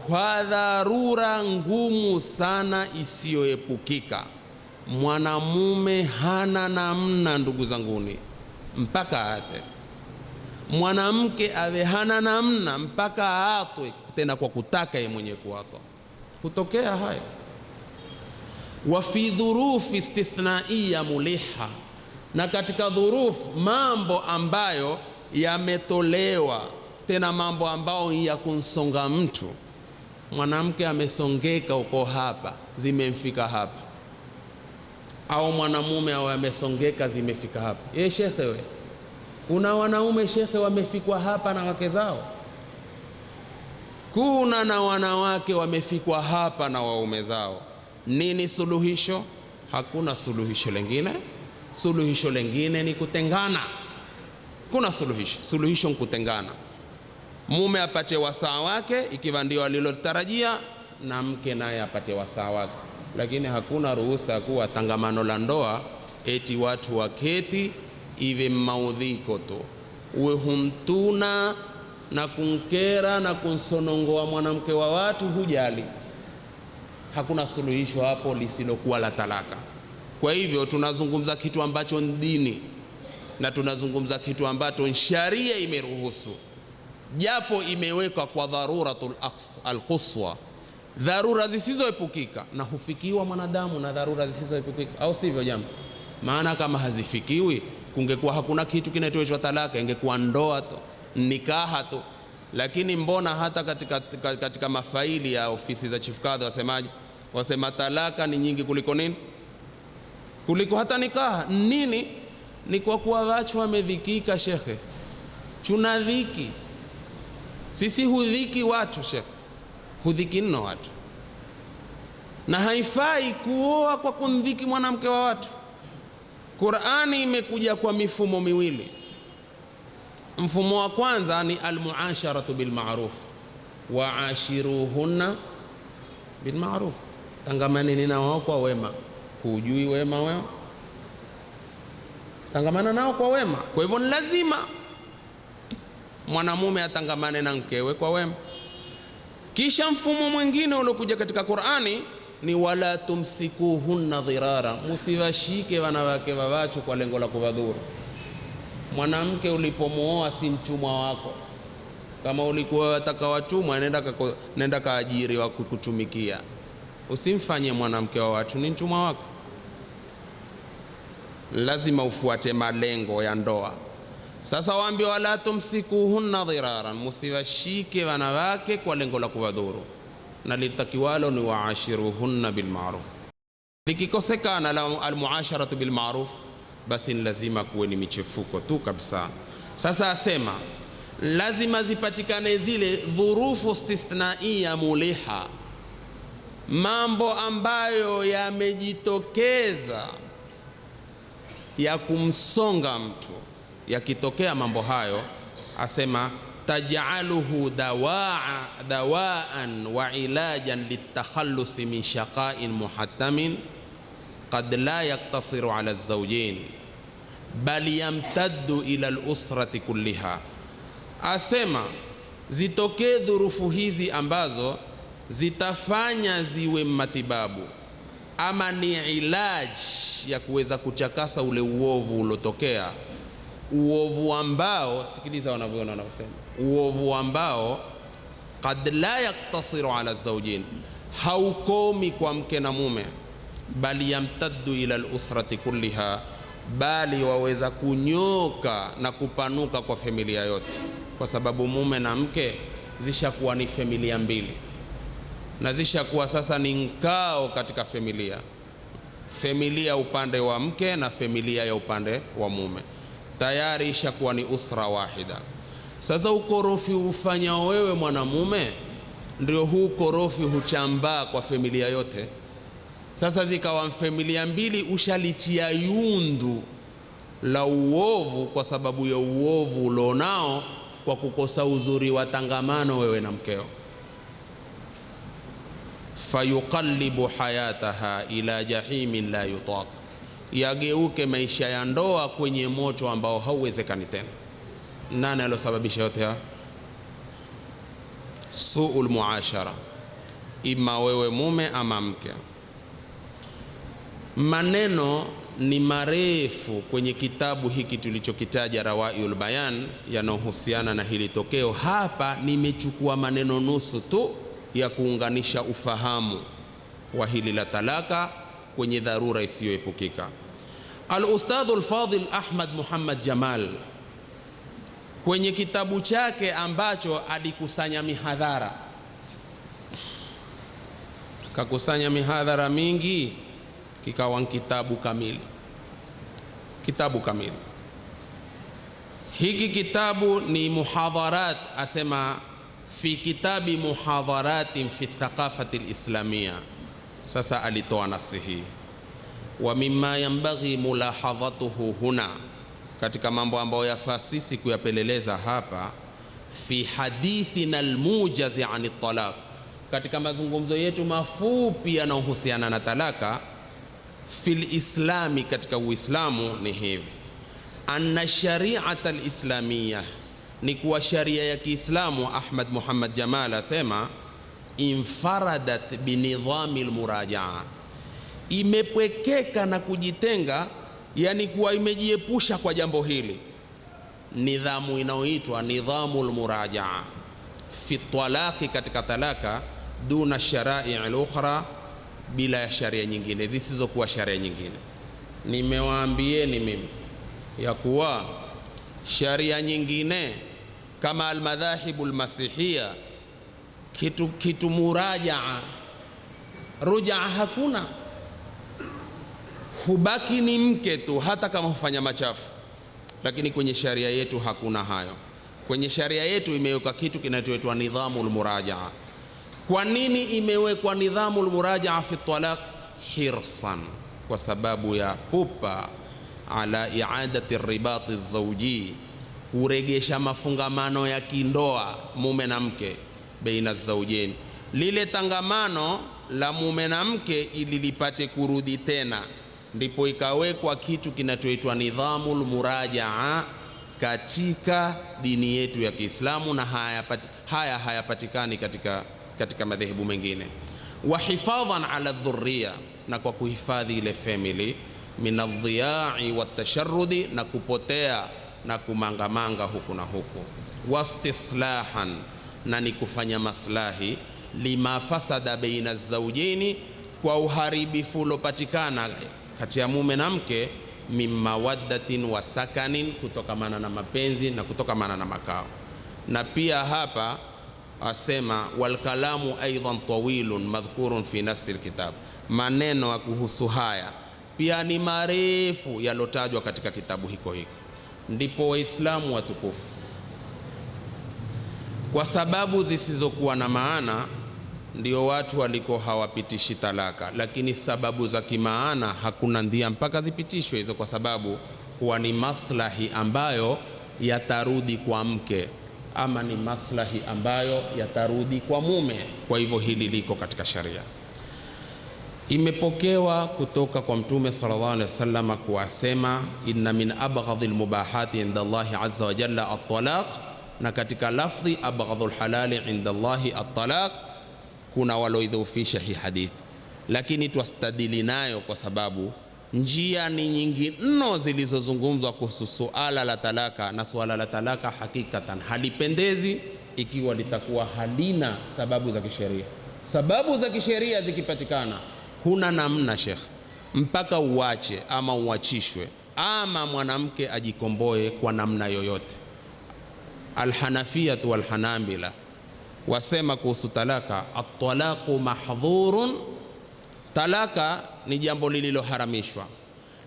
kwa dharura ngumu sana isiyoepukika. Mwanamume hana namna, ndugu zanguni, mpaka aate. Mwanamke awe hana namna mpaka aatwe, tena kwa kutaka yeye mwenye kuatwa. Kutokea hayo. Wa fi dhurufi istithnaiya muliha, na katika dhurufu, mambo ambayo yametolewa, tena mambo ambayo ya kunsonga mtu. Mwanamke amesongeka uko hapa, zimemfika hapa, au mwanamume au amesongeka zimefika hapa. Ye shekhe, we kuna wanaume shekhe wamefikwa hapa na wake zao, kuna na wanawake wamefikwa hapa na waume zao. Nini suluhisho? Hakuna suluhisho lingine. Suluhisho lingine ni kutengana. Kuna suluhisho ni kutengana. Mume apate wasaa wake ikiwa ndio alilotarajia, na mke naye apate wasaa wake. Lakini hakuna ruhusa kuwa tangamano la ndoa eti watu waketi iwe maudhiko tu, uwe humtuna na kunkera na kunsonongoa mwanamke wa watu, hujali. Hakuna suluhisho hapo lisilokuwa la talaka. Kwa hivyo tunazungumza kitu ambacho ni dini, na tunazungumza kitu ambacho sharia imeruhusu, japo imewekwa kwa dharuratul al-quswa, dharura zisizoepukika. Na hufikiwa mwanadamu na dharura zisizoepukika, au sivyo jambo? Maana kama hazifikiwi, kungekuwa hakuna kitu kinaitwa talaka, ingekuwa ndoa tu, nikaha tu. Lakini mbona hata katika mafaili ya ofisi za chief kadhi wasemaje? Wasema talaka ni nyingi kuliko nini? Kuliko hata nikaha. Nini? Ni kwa kuwa watu wamedhikika shekhe. Tuna dhiki sisi, hudhiki watu shekhe, hudhiki nno watu, na haifai kuoa kwa kumdhiki mwanamke wa watu. Qur'ani imekuja kwa mifumo miwili. Mfumo wa kwanza ni almuasharatu bilma'ruf, wa ashiruhunna bilma'ruf, tangamaneni na wao kwa wema. Hujui wema wewe, tangamana nao kwa wema. Kwa hivyo ni lazima mwanamume atangamane na mkewe kwa wema. Kisha mfumo mwingine uliokuja katika Qur'ani ni wala tumsikuhunna dhirara, musiwashike wanawake wa watu kwa lengo la kuwadhuru. Mwanamke ulipomuoa si mtumwa wako. Kama ulikuwa wataka watumwa, nenda kaajiri wa kukutumikia. Usimfanye mwanamke wa watu ni mtumwa wako. Lazima ufuate malengo ya ndoa. Sasa waambie wala tumsikuhunna dhiraran, musiwashike wanawake kwa lengo la kuwadhuru, na litakiwalo ni waashiruhunna bilma'ruf. Likikosekana almuasharatu bilma'ruf, basi ni lazima kuwe ni michefuko tu kabisa. Sasa asema lazima zipatikane zile dhurufu istithnaiya muliha, mambo ambayo yamejitokeza ya kumsonga mtu. Yakitokea mambo hayo, asema taj'aluhu dawaan wa ilajan litakhallusi min shaqa'in muhattamin qad la yaktasiru ala az-zawjayn bal yamtaddu ila al-usrati kulliha. Asema zitokee dhurufu hizi ambazo zitafanya ziwe matibabu ama ni ilaji ya kuweza kuchakasa ule uovu ulotokea, uovu ambao, sikiliza wanavyoona wanavyosema, uovu ambao qad la yaktasiru ala zawjin, haukomi kwa mke na mume, bali yamtaddu ila al-usrati kulliha, bali waweza kunyoka na kupanuka kwa familia yote, kwa sababu mume na mke zishakuwa ni familia mbili, na zishakuwa sasa ni nkao katika familia, familia upande wa mke na familia ya upande wa mume, tayari ishakuwa ni usra wahida. Sasa ukorofi ufanyao wewe mwanamume, ndio huu korofi huchambaa kwa familia yote. Sasa zikawa familia mbili, ushalitia yundu la uovu kwa sababu ya uovu ulionao kwa kukosa uzuri wa tangamano wewe na mkeo. Fayuqallibu hayataha ila jahimin la yutaq, yageuke maisha ya ndoa kwenye moto ambao hauwezekani tena. Nani alosababisha yote haya? Suul muashara, ima wewe mume ama mke. Maneno ni marefu kwenye kitabu hiki tulichokitaja Rawaiul Bayan yanayohusiana na hili tokeo. Hapa nimechukua maneno nusu tu ya kuunganisha ufahamu wa hili la talaka kwenye dharura isiyoepukika. Al-Ustadhul Fadhil Ahmad Muhammad Jamal kwenye kitabu chake ambacho alikusanya mihadhara, kakusanya mihadhara mingi, kikawa kitabu kamili. Kitabu kamili hiki kitabu ni muhadharat, asema fi kitabi muhadharatin fi thaqafati alislamia. Sasa alitoa nasihi, wa mimma yanbaghi mulahadhatuhu huna, katika mambo ambayo yafaa sisi kuyapeleleza hapa, fi hadithina almujazi ani talaq, katika mazungumzo yetu mafupi yanayohusiana na talaka, fil islami, katika Uislamu ni hivi: anna shari'ata alislamiyya, ni kuwa sharia ya Kiislamu. Ahmad Muhammad Jamal asema infaradat binidhami almurajaa, imepwekeka na kujitenga, yani kuwa imejiepusha kwa jambo hili, nidhamu inayoitwa nidhamu almurajaa fi talaqi, katika talaka, duna sharai al-ukhra, bila ya sharia nyingine zisizokuwa sharia nyingine. Nimewaambieni mimi ya kuwa sharia nyingine kama almadhahibu almasihia, kitu murajaa, rujaa hakuna, hubaki ni mke tu hata kama hufanya machafu. Lakini kwenye sharia yetu hakuna hayo. Kwenye sharia yetu imewekwa kitu kinachoitwa nidhamul murajaa. Kwa nini imewekwa nidhamul murajaa fi talaq? Hirsan, kwa sababu ya pupa ala iadati ribati zawji, kuregesha mafungamano ya kindoa mume na mke, baina zawjain, lile tangamano la mume na mke ili lipate kurudi tena, ndipo ikawekwa kitu kinachoitwa nidhamul murajaa katika dini yetu ya Kiislamu, na haya hayapatikani katika madhehebu mengine. Wa hifadhan ala dhurriya, na kwa kuhifadhi ile family, min aldhiyai watasharrudi, na kupotea na kumangamanga huku na huku. Wastislahan, na ni kufanya maslahi, lima fasada baina zawjaini, kwa uharibifu ulopatikana kati ya mume na mke, min mawaddatin wa sakanin, kutokamana na mapenzi na kutokamana na makao. Na pia hapa asema wal kalamu aidan tawilun madhkurun fi nafsi alkitab, maneno ya kuhusu haya pia ni marefu yalotajwa katika kitabu hiko. Ndipo Waislamu watukufu, kwa sababu zisizokuwa na maana, ndio watu waliko hawapitishi talaka, lakini sababu za kimaana hakuna ndia mpaka zipitishwe hizo, kwa sababu huwa ni maslahi ambayo yatarudi kwa mke ama ni maslahi ambayo yatarudi kwa mume. Kwa hivyo hili liko katika sharia. Imepokewa kutoka kwa Mtume sallallahu alaihi wasallam kuasema, inna min abghadhil mubahati inda Allahi azza wa jalla at-talaq, na katika lafdhi abghadhul halali inda Allahi at-talaq, kuna waloidhoofisha hii hadithi, lakini twastadili nayo kwa sababu njia ni nyingi mno zilizozungumzwa kuhusu suala la talaka, na suala la talaka hakikatan halipendezi ikiwa litakuwa halina sababu za kisheria. Sababu za kisheria zikipatikana, huna namna Sheikh, mpaka uache ama uachishwe ama mwanamke ajikomboe kwa namna yoyote. Alhanafiyatu walhanabila wasema kuhusu talaka, at-talaqu mahdhurun, talaka ni jambo lililoharamishwa,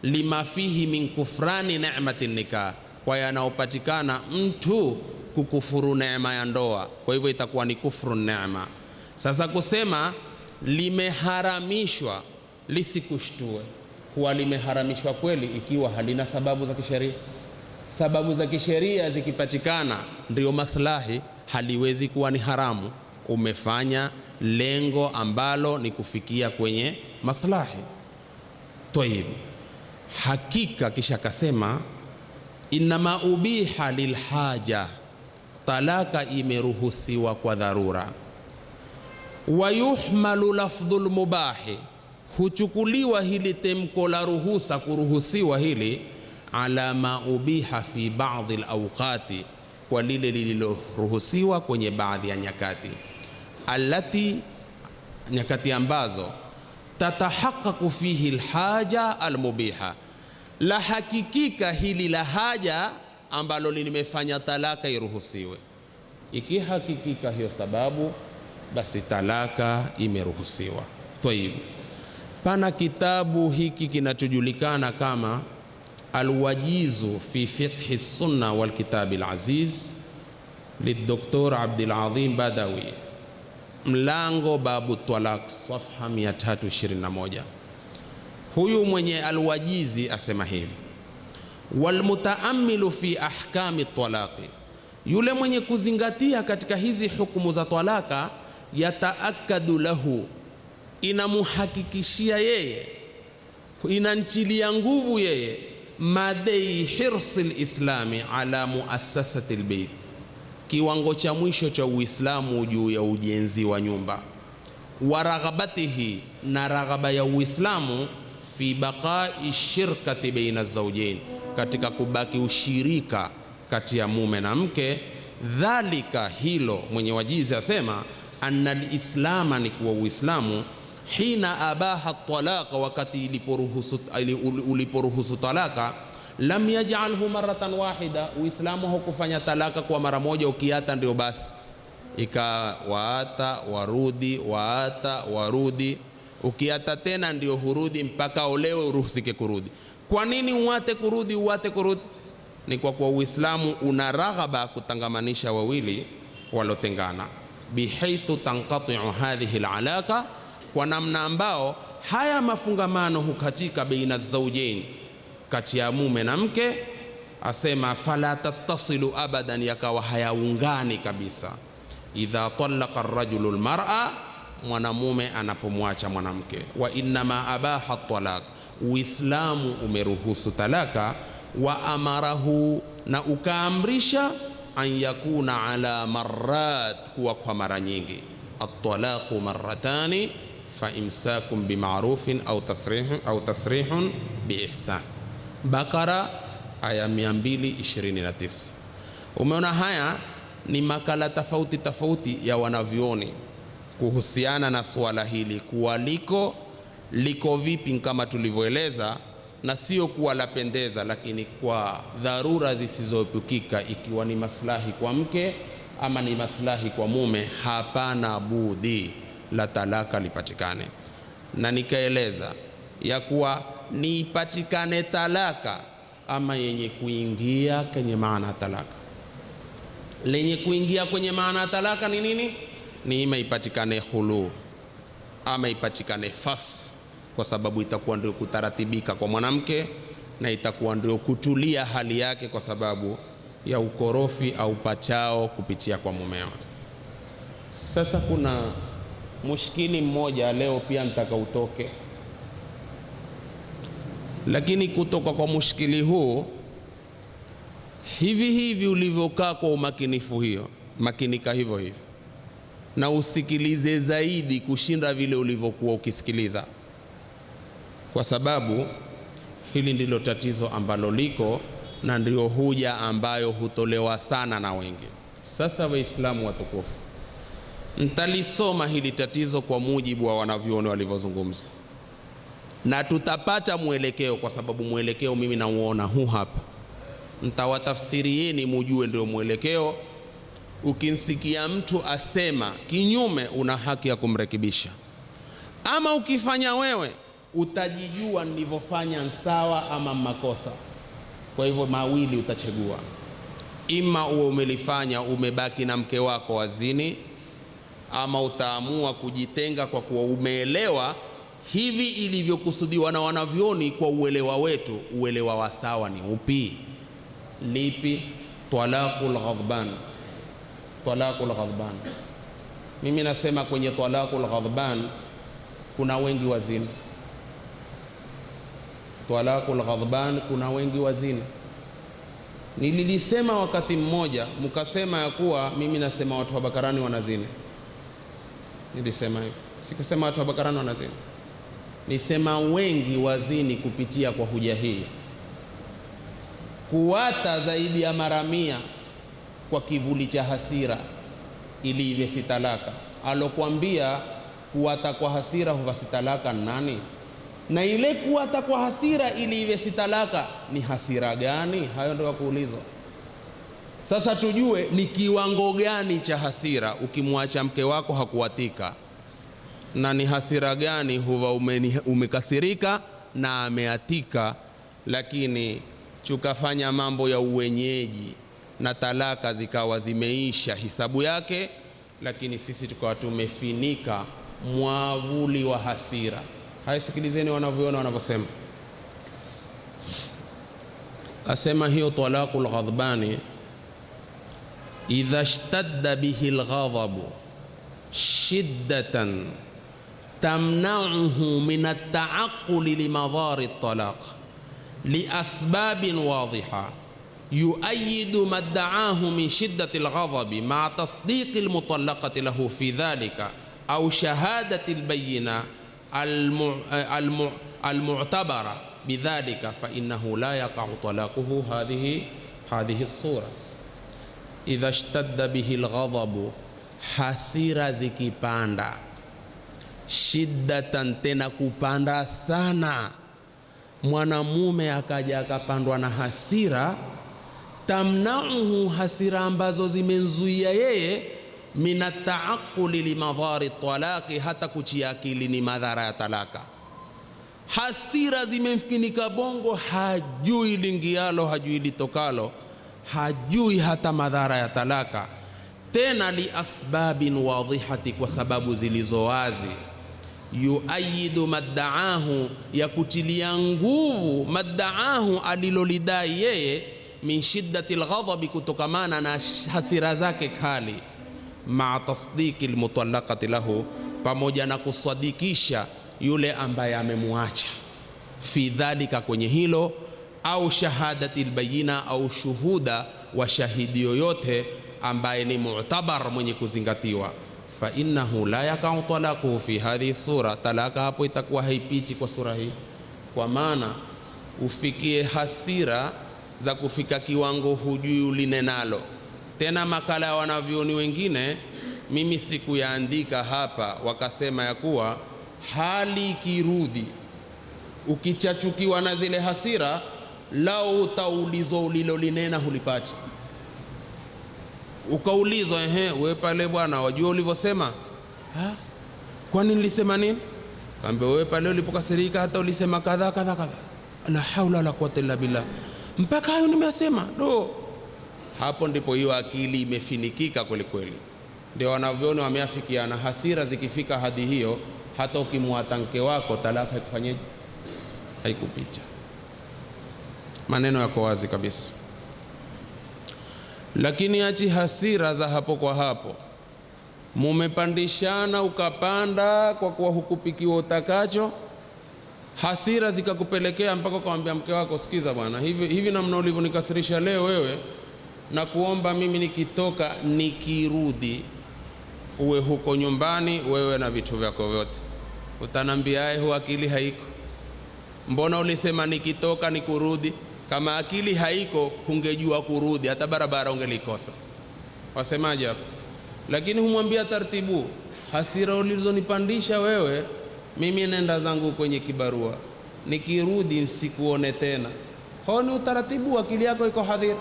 lima fihi min kufrani ni'mati nikah, kwa yanayopatikana mtu kukufuru neema ya ndoa, kwa hivyo itakuwa ni kufru neema. Sasa kusema limeharamishwa lisikushtue kuwa limeharamishwa kweli ikiwa halina sababu za kisheria. Sababu za kisheria zikipatikana ndio maslahi, haliwezi kuwa ni haramu. Umefanya lengo ambalo ni kufikia kwenye maslahi. Tayib, hakika kisha kasema inma ubiha lilhaja, talaka imeruhusiwa kwa dharura. Wayuhmalu lafdhul mubahi, huchukuliwa hili temko la ruhusa, kuruhusiwa hili, ala ma ubiha fi baadhi alawqati, kwa lile lililoruhusiwa kwenye baadhi ya nyakati, allati, nyakati ambazo tatahaqaqu fihi alhaja almubiha, la hakikika hili la haja ambalo limefanya talaka iruhusiwe. Ikihakikika hiyo sababu, basi talaka imeruhusiwa. Tayib, pana kitabu hiki kinachojulikana kama Alwajizu fi fiqhi sunna wal kitab al-aziz lidoktor Abdul Azim Badawi, mlango babu talaq, safha 321. Huyu mwenye Alwajizi asema hivi: walmutaammilu fi ahkami talaqi, yule mwenye kuzingatia katika hizi hukumu za talaka, yataakadu lahu, inamuhakikishia yeye, inanchilia nguvu yeye, madai hirsi lislami ala muassasati lbeit, kiwango cha mwisho cha Uislamu juu ya ujenzi wa nyumba, wa raghabatihi, na raghaba ya Uislamu, fi baqai shirkati baina zawjain, katika kubaki ushirika kati ya mume na mke. Dhalika, hilo mwenye Wajizi asema, anna alislama, ni kuwa Uislamu, hina abaha talaqa, wakati uliporuhusu talaka, lam yaj'alhu maratan wahida, Uislamu hukufanya talaka kwa mara moja, ukiata ndio basi, waata warudi, waata warudi, ukiata tena ndio hurudi mpaka olewe uruhusike kurudi. Kwa nini uate kurudi, uate kurudi? Ni kwa kuwa Uislamu una raghaba kutangamanisha wawili walotengana, bihaithu tanqati'u hadhihi alalaqa, kwa namna ambao haya mafungamano hukatika baina zawjain, kati ya mume na mke. Asema fala tattasilu abadan, yakawa hayaungani kabisa. Idha talaqa ar-rajulu al-mar'a, mwanamume anapomwacha mwanamke. Wa innama abaha talaq, Uislamu umeruhusu talaka. Wa amarahu, na ukaamrisha, an yakuna ala marrat, kuwa kwa mara nyingi. At-talaqu marratani fa imsakum bima'rufin au tasrihun biihsan. Bakara aya 229. Umeona, haya ni makala tofauti tofauti ya wanavyoni kuhusiana na swala hili, kuwa liko vipi kama tulivyoeleza, na sio kuwa lapendeza, lakini kwa dharura zisizoepukika, ikiwa ni maslahi kwa mke ama ni maslahi kwa mume, hapana budi la talaka lipatikane. Na nikaeleza ya kuwa ni ipatikane talaka ama yenye kuingia kwenye maana talaka. Lenye kuingia kwenye maana talaka ni nini? Ni ima ipatikane khulu ama ipatikane fas, kwa sababu itakuwa ndio kutaratibika kwa mwanamke na itakuwa ndio kutulia hali yake kwa sababu ya ukorofi au pachao kupitia kwa mumeo. Sasa kuna mushkili mmoja leo pia nitaka utoke, lakini kutoka kwa mushkili huu, hivi ulivyokaa kwa umakinifu hiyo, makinika hivyo na usikilize zaidi kushinda vile ulivyokuwa ukisikiliza, kwa sababu hili ndilo tatizo ambalo liko na ndio hoja ambayo hutolewa sana na wengi. Sasa Waislamu watukufu, nitalisoma hili tatizo kwa mujibu wa wanavyuoni walivyozungumza, na tutapata mwelekeo, kwa sababu mwelekeo mimi nauona huu hapa. Nitawatafsirieni mujue ndio mwelekeo. Ukinsikia mtu asema kinyume, una haki ya kumrekebisha, ama ukifanya wewe utajijua nilivyofanya sawa ama makosa. Kwa hivyo mawili utachagua, ima uwe umelifanya umebaki na mke wako wazini, ama utaamua kujitenga kwa kuwa umeelewa hivi ilivyokusudiwa na wanavyoni. Kwa uelewa wetu, uelewa wa sawa ni upi? Lipi? Talaqul ghadban. Talaqul ghadban, mimi nasema kwenye talaqul ghadban kuna wengi wazini. Talaqul ghadban kuna wengi wazini. Nililisema wakati mmoja, mkasema ya kuwa mimi nasema watu wa Bakarani wanazini. Nilisema hivi, sikusema watu wa Bakarani wanazini, nisema wengi wazini kupitia kwa huja hii. Kuwata zaidi ya mara 100 kwa kivuli cha hasira ili iwe si talaka. Alokuambia kuwata kwa hasira huwa si talaka nani? Na ile kuwata kwa hasira ili iwe si talaka ni hasira gani? Hayo ndio kuulizwa. Sasa tujue ni kiwango gani cha hasira ukimwacha mke wako hakuwatika, na ni hasira gani huwa umekasirika na ameatika, lakini chukafanya mambo ya uwenyeji na talaka zikawa zimeisha hisabu yake, lakini sisi tukawa tumefinika mwavuli wa hasira. Haisikilizeni wanavyoona wanavyosema. Asema hiyo talaqul ghadbani, idha ishtadda bihi alghadhabu shiddatan tamna'uhu min at-ta'aqquli limadhari at-talaq liasbabin wadhiha yuayidu madda'ahu min shiddati alghadhabi ma'a tasdiqi almutallaqati lahu fi dhalika au shahadati albayyina almu'tabara bidhalika fa innahu la yaqa'u talaquhu hadhihi as-sura. Idha ishtadda bihi alghadhabu, hasira zikipanda, shiddatan, tena kupanda sana, mwanamume akaja akapandwa na hasira, tamnauhu, hasira ambazo zimenzuia yeye, minataaquli limadhari talaqi, hata kuchiakili ni madhara ya talaka. Hasira zimemfinika bongo, hajui lingialo, hajui litokalo, hajui hata madhara ya talaka. Tena li asbabin wadhihati, kwa sababu zilizo wazi. Yuayidu maddaahu, ya kutilia nguvu, maddaahu, alilolidai yeye, min shiddati alghadhabi, kutokamana na hasira zake kali, maa tasdiki almutallaqati lahu, pamoja na kusadikisha yule ambaye amemwacha, fi dhalika, kwenye hilo, au shahadati albayina, au shuhuda wa shahidi yoyote ambaye ni mu'tabar, mwenye kuzingatiwa. Fa innahu la yakau talaquhu fi hadhihi sura, talaka hapo itakuwa haipiti kwa sura hii. Kwa maana ufikie hasira za kufika kiwango hujui ulinenalo. Tena makala ya wanavyoni wengine mimi sikuyaandika hapa, wakasema ya kuwa hali kirudi, ukichachukiwa na zile hasira, lao utaulizwa ulilolinena hulipati. Ukaulizwa, wewe pale bwana, wajua ulivyosema? Kwani nilisema nini? Kaambia, wewe pale ulipokasirika hata ulisema kadha kadha kadha. La haula la quwwata illa billah, mpaka hayo nimesema. Hapo ndipo hiyo akili imefinikika kweli kweli. Ndio wanavyoona wameafikiana, hasira zikifika hadi hiyo, hata ukimwata mke wako, talaka haikufanyeje? Haikupita. Maneno yako wazi kabisa. Lakini achi hasira za hapo kwa hapo, mumepandishana, ukapanda kwa kuwa hukupikiwa utakacho, hasira zikakupelekea mpaka kumwambia mke wako, sikiza bwana, hivi namna ulivyonikasirisha leo wewe, na kuomba mimi nikitoka nikirudi uwe huko nyumbani wewe na vitu vyako vyote. Utanambia hu akili haiko? Mbona ulisema nikitoka nikurudi? Kama akili haiko, hungejua kurudi, hata barabara ungelikosa. Wasemaje hapo? Lakini humwambia taratibu, hasira ulizonipandisha wewe, mimi nenda zangu kwenye kibarua, nikirudi nsikuone tena. Honi utaratibu, akili yako iko hadhira.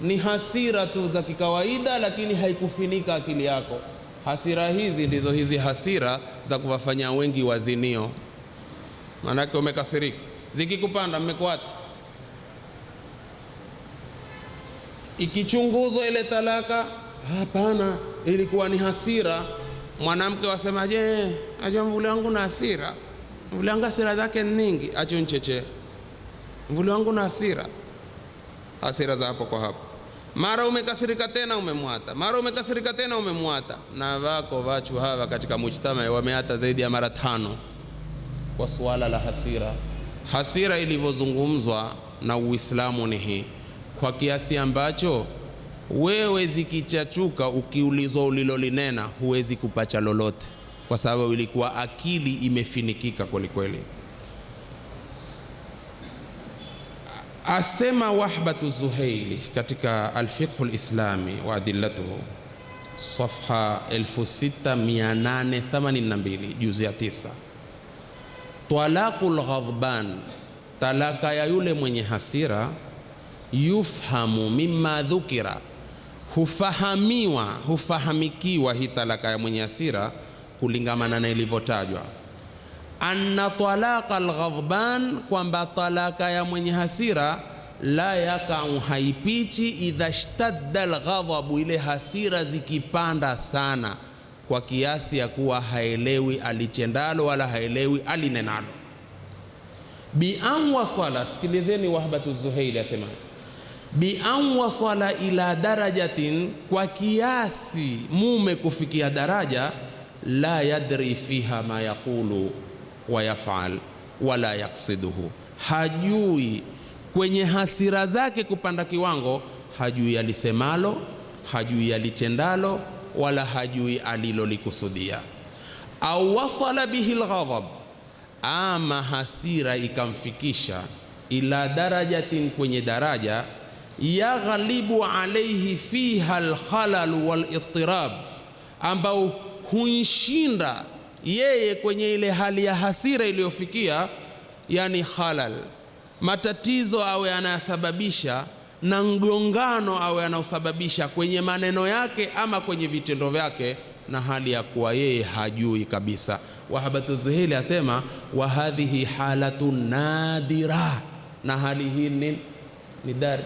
Ni hasira tu za kikawaida, lakini haikufinika akili yako. Hasira hizi ndizo hizi hasira za kuwafanya wengi wazinio. Maanake umekasirika, zikikupanda mmekuata, ikichunguzwa ile talaka, hapana, ilikuwa ni hasira. Mwanamke wasemaje, ajua mvuli wangu na hasira, mvuli wangu hasira zake nyingi, acho ncheche, mvuli wangu na hasira. Hasira za hapo kwa hapo. Mara umekasirika tena umemwata, mara umekasirika tena umemwata. Na wako wachu hawa katika mujtama wameata zaidi ya mara 5 kwa suala la hasira. Hasira ilivyozungumzwa na Uislamu ni hii, kwa kiasi ambacho wewe zikichachuka, ukiulizwa ulilolinena huwezi kupacha lolote. kwa sababu ilikuwa akili imefinikika kweli kweli. Asema Wahbatu Zuhaili katika Al-Fiqh Al-Islami wa Adillatuhu, safha 6882, juzu ya 9, talaqul ghadban, talaka ya yule mwenye hasira, yufhamu mimma dhukira, hufahamikiwa hii talaka ya mwenye hasira kulingamana na ilivyotajwa. Anna talaqa al-ghadban, kwamba talaka ya mwenye hasira, la yakau, haipichi, idha shtadda al-ghadhabu, ile hasira zikipanda sana kwa kiasi ya kuwa haelewi alichendalo wala haelewi alinenalo. Bi an wasala, sikilizeni Wahbatu Zuhaili asema, bi an wasala ila darajatin, kwa kiasi mume kufikia daraja, la yadri fiha ma yaqulu wa yaf'al wala yaksiduhu, hajui kwenye hasira zake kupanda kiwango, hajui alisemalo, hajui alitendalo, wala hajui alilolikusudia. Au wasala bihi alghadab, ama hasira ikamfikisha ila darajatin, kwenye daraja, yaghlibu alayhi fiha alkhalal walittirab, ambao hunshinda yeye kwenye ile hali ya hasira iliyofikia, yani khalal, matatizo awe anayasababisha na mgongano awe anausababisha kwenye maneno yake ama kwenye vitendo vyake, na hali ya kuwa yeye hajui kabisa. Wahbatu Zuhaili asema, wa hadhihi halatu nadira, na hali hii ni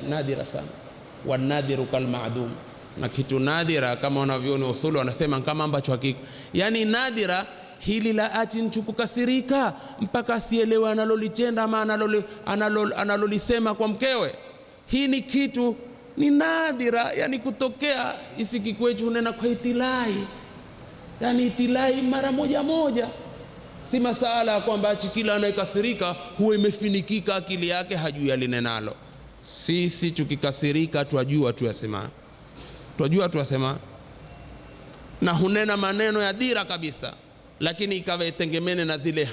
nadira sana. Wa nadiru kal ma'dum, na kitu nadira kama wanavyoona usulu wanasema kama ambacho hakika, yani nadira hili la ati mtu kukasirika mpaka asielewe analolitenda ama analolisema kwa mkewe, hii ni kitu ni nadira, yani kutokea isikikwechu unena kwa itilai, yani itilai mara moja, si masala kwamba ati kila anayekasirika huwa imefinikika akili yake hajui alinenalo. Sisi tukikasirika twajua tuyasema, na hunena maneno ya dira kabisa, lakini ikawa itengemene na zile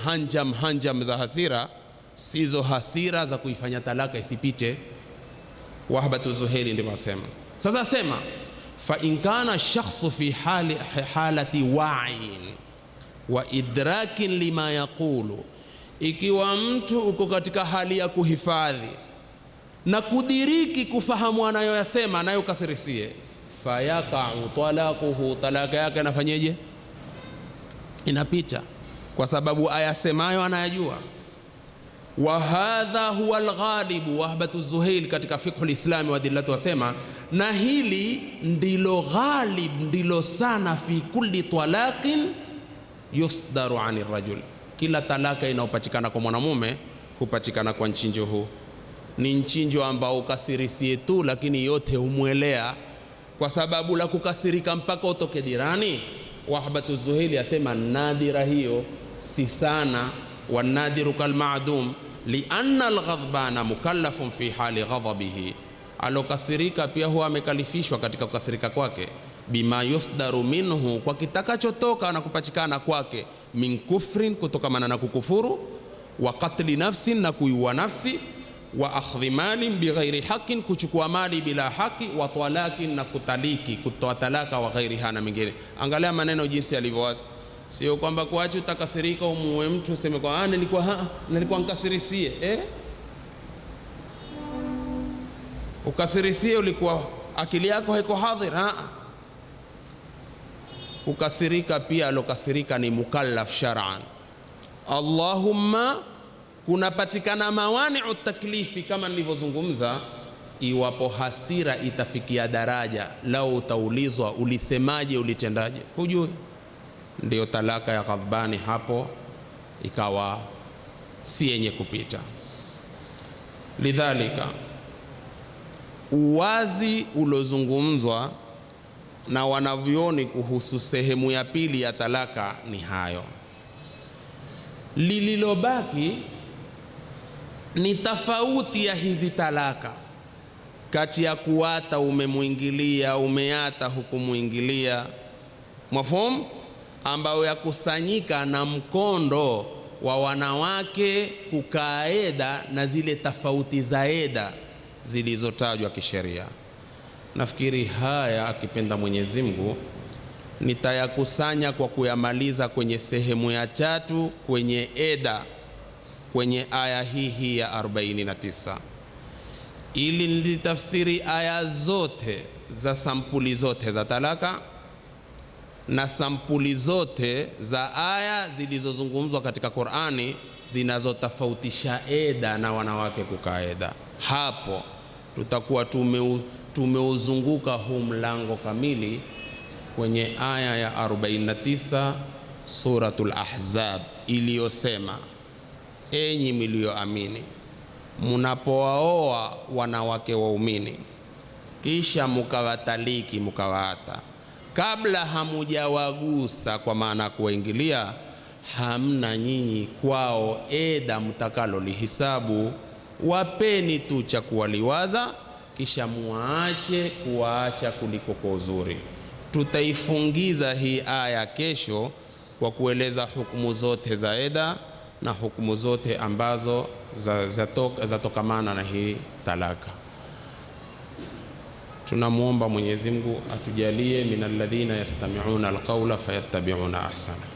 hanjam za hasira, sizo hasira za kuifanya talaka isipite. Wahbatu Zuhaili ndivyo asema. Sasa sema, fa in kana shakhsu fi halati wa'in wa idrakin lima yaqulu, ikiwa mtu uko katika hali ya kuhifadhi na kudiriki kufahamu anayoyasema anayokasirisie, fayaqa'u talaquhu, talaka yake anafanyeje? Inapita, kwa sababu ayasemayo anayajua. Wa hadha huwa alghalibu. Wahbatu Zuhaili katika Fiqh al-Islami wa Adillatu wasema, na hili ndilo ghalib, ndilo sana, fi kulli talaqin yusdaru ani rajul, kila talaka inayopatikana kwa mwanamume hupatikana kwa nchinjo huu. Ni nchinjo ambao ukasirisie tu, lakini yote humwelea, kwa sababu la kukasirika mpaka utoke dirani. Wahbatu Zuhaili asema nadira hiyo si sana, wa nadiru kal ma'dum, li anna al-ghadbana mukallafun fi hali ghadabihi, alokasirika pia huwa amekalifishwa katika kukasirika kwake, bima yusdaru minhu, kwa kitakachotoka na kupatikana kwake, min kufrin, kutokamana na kukufuru, wa qatli nafsin, na kuiua nafsi, wa akhdhi malin bighairi haqqin, kuchukua mali bila haki, wa talakin, na kutaliki, kutoa talaka, wa ghairiha, na mingine. Angalia maneno jinsi yalivyowazi, sio kwamba kuacha utakasirika umuue mtu useme kwa nilikuwa nkasirisie, ukasirisie ulikuwa akili yako haiko hadhir. Kukasirika pia alokasirika ni mukallaf shar'an. Allahumma, kunapatikana mawani'u taklifi kama nilivyozungumza, iwapo hasira itafikia daraja lao utaulizwa ulisemaje, ulitendaje, hujui, ndio talaka ya ghadbani hapo ikawa si yenye kupita. Lidhalika, uwazi ulozungumzwa na wanavyoni kuhusu sehemu ya pili ya talaka ni hayo. Lililobaki ni tofauti ya hizi talaka kati ya kuata umemuingilia, umeata hukumuingilia, mafhum, ambayo yakusanyika na mkondo wa wanawake kukaa eda na zile tofauti za eda zilizotajwa kisheria. Nafikiri haya akipenda Mwenyezi Mungu nitayakusanya kwa kuyamaliza kwenye sehemu ya 3 kwenye eda, kwenye aya hii ya 49, ili nilitafsiri aya zote za sampuli zote za talaka na sampuli zote za aya zilizozungumzwa katika Qur'ani zinazotofautisha eda na wanawake kukaa eda. Hapo tutakuwa tumeuzunguka huu mlango kamili kwenye aya ya 49 Suratul Ahzab iliyosema, enyi mlioamini, mnapowaoa wanawake waumini kisha mukawataliki mukawaata, kabla hamujawagusa, kwa maana kuwaingilia, hamna nyinyi kwao eda mtakalo lihisabu, wapeni tu cha kuwaliwaza, kisha muache kuwaacha kuliko kwa uzuri. Tutaifungiza hii aya kesho kwa kueleza hukumu zote za eda na hukumu zote ambazo zatokamana na hii talaka. Tunamuomba Mwenyezi Mungu atujalie minalladhina yastami'una alqawla fayattabi'una ahsana.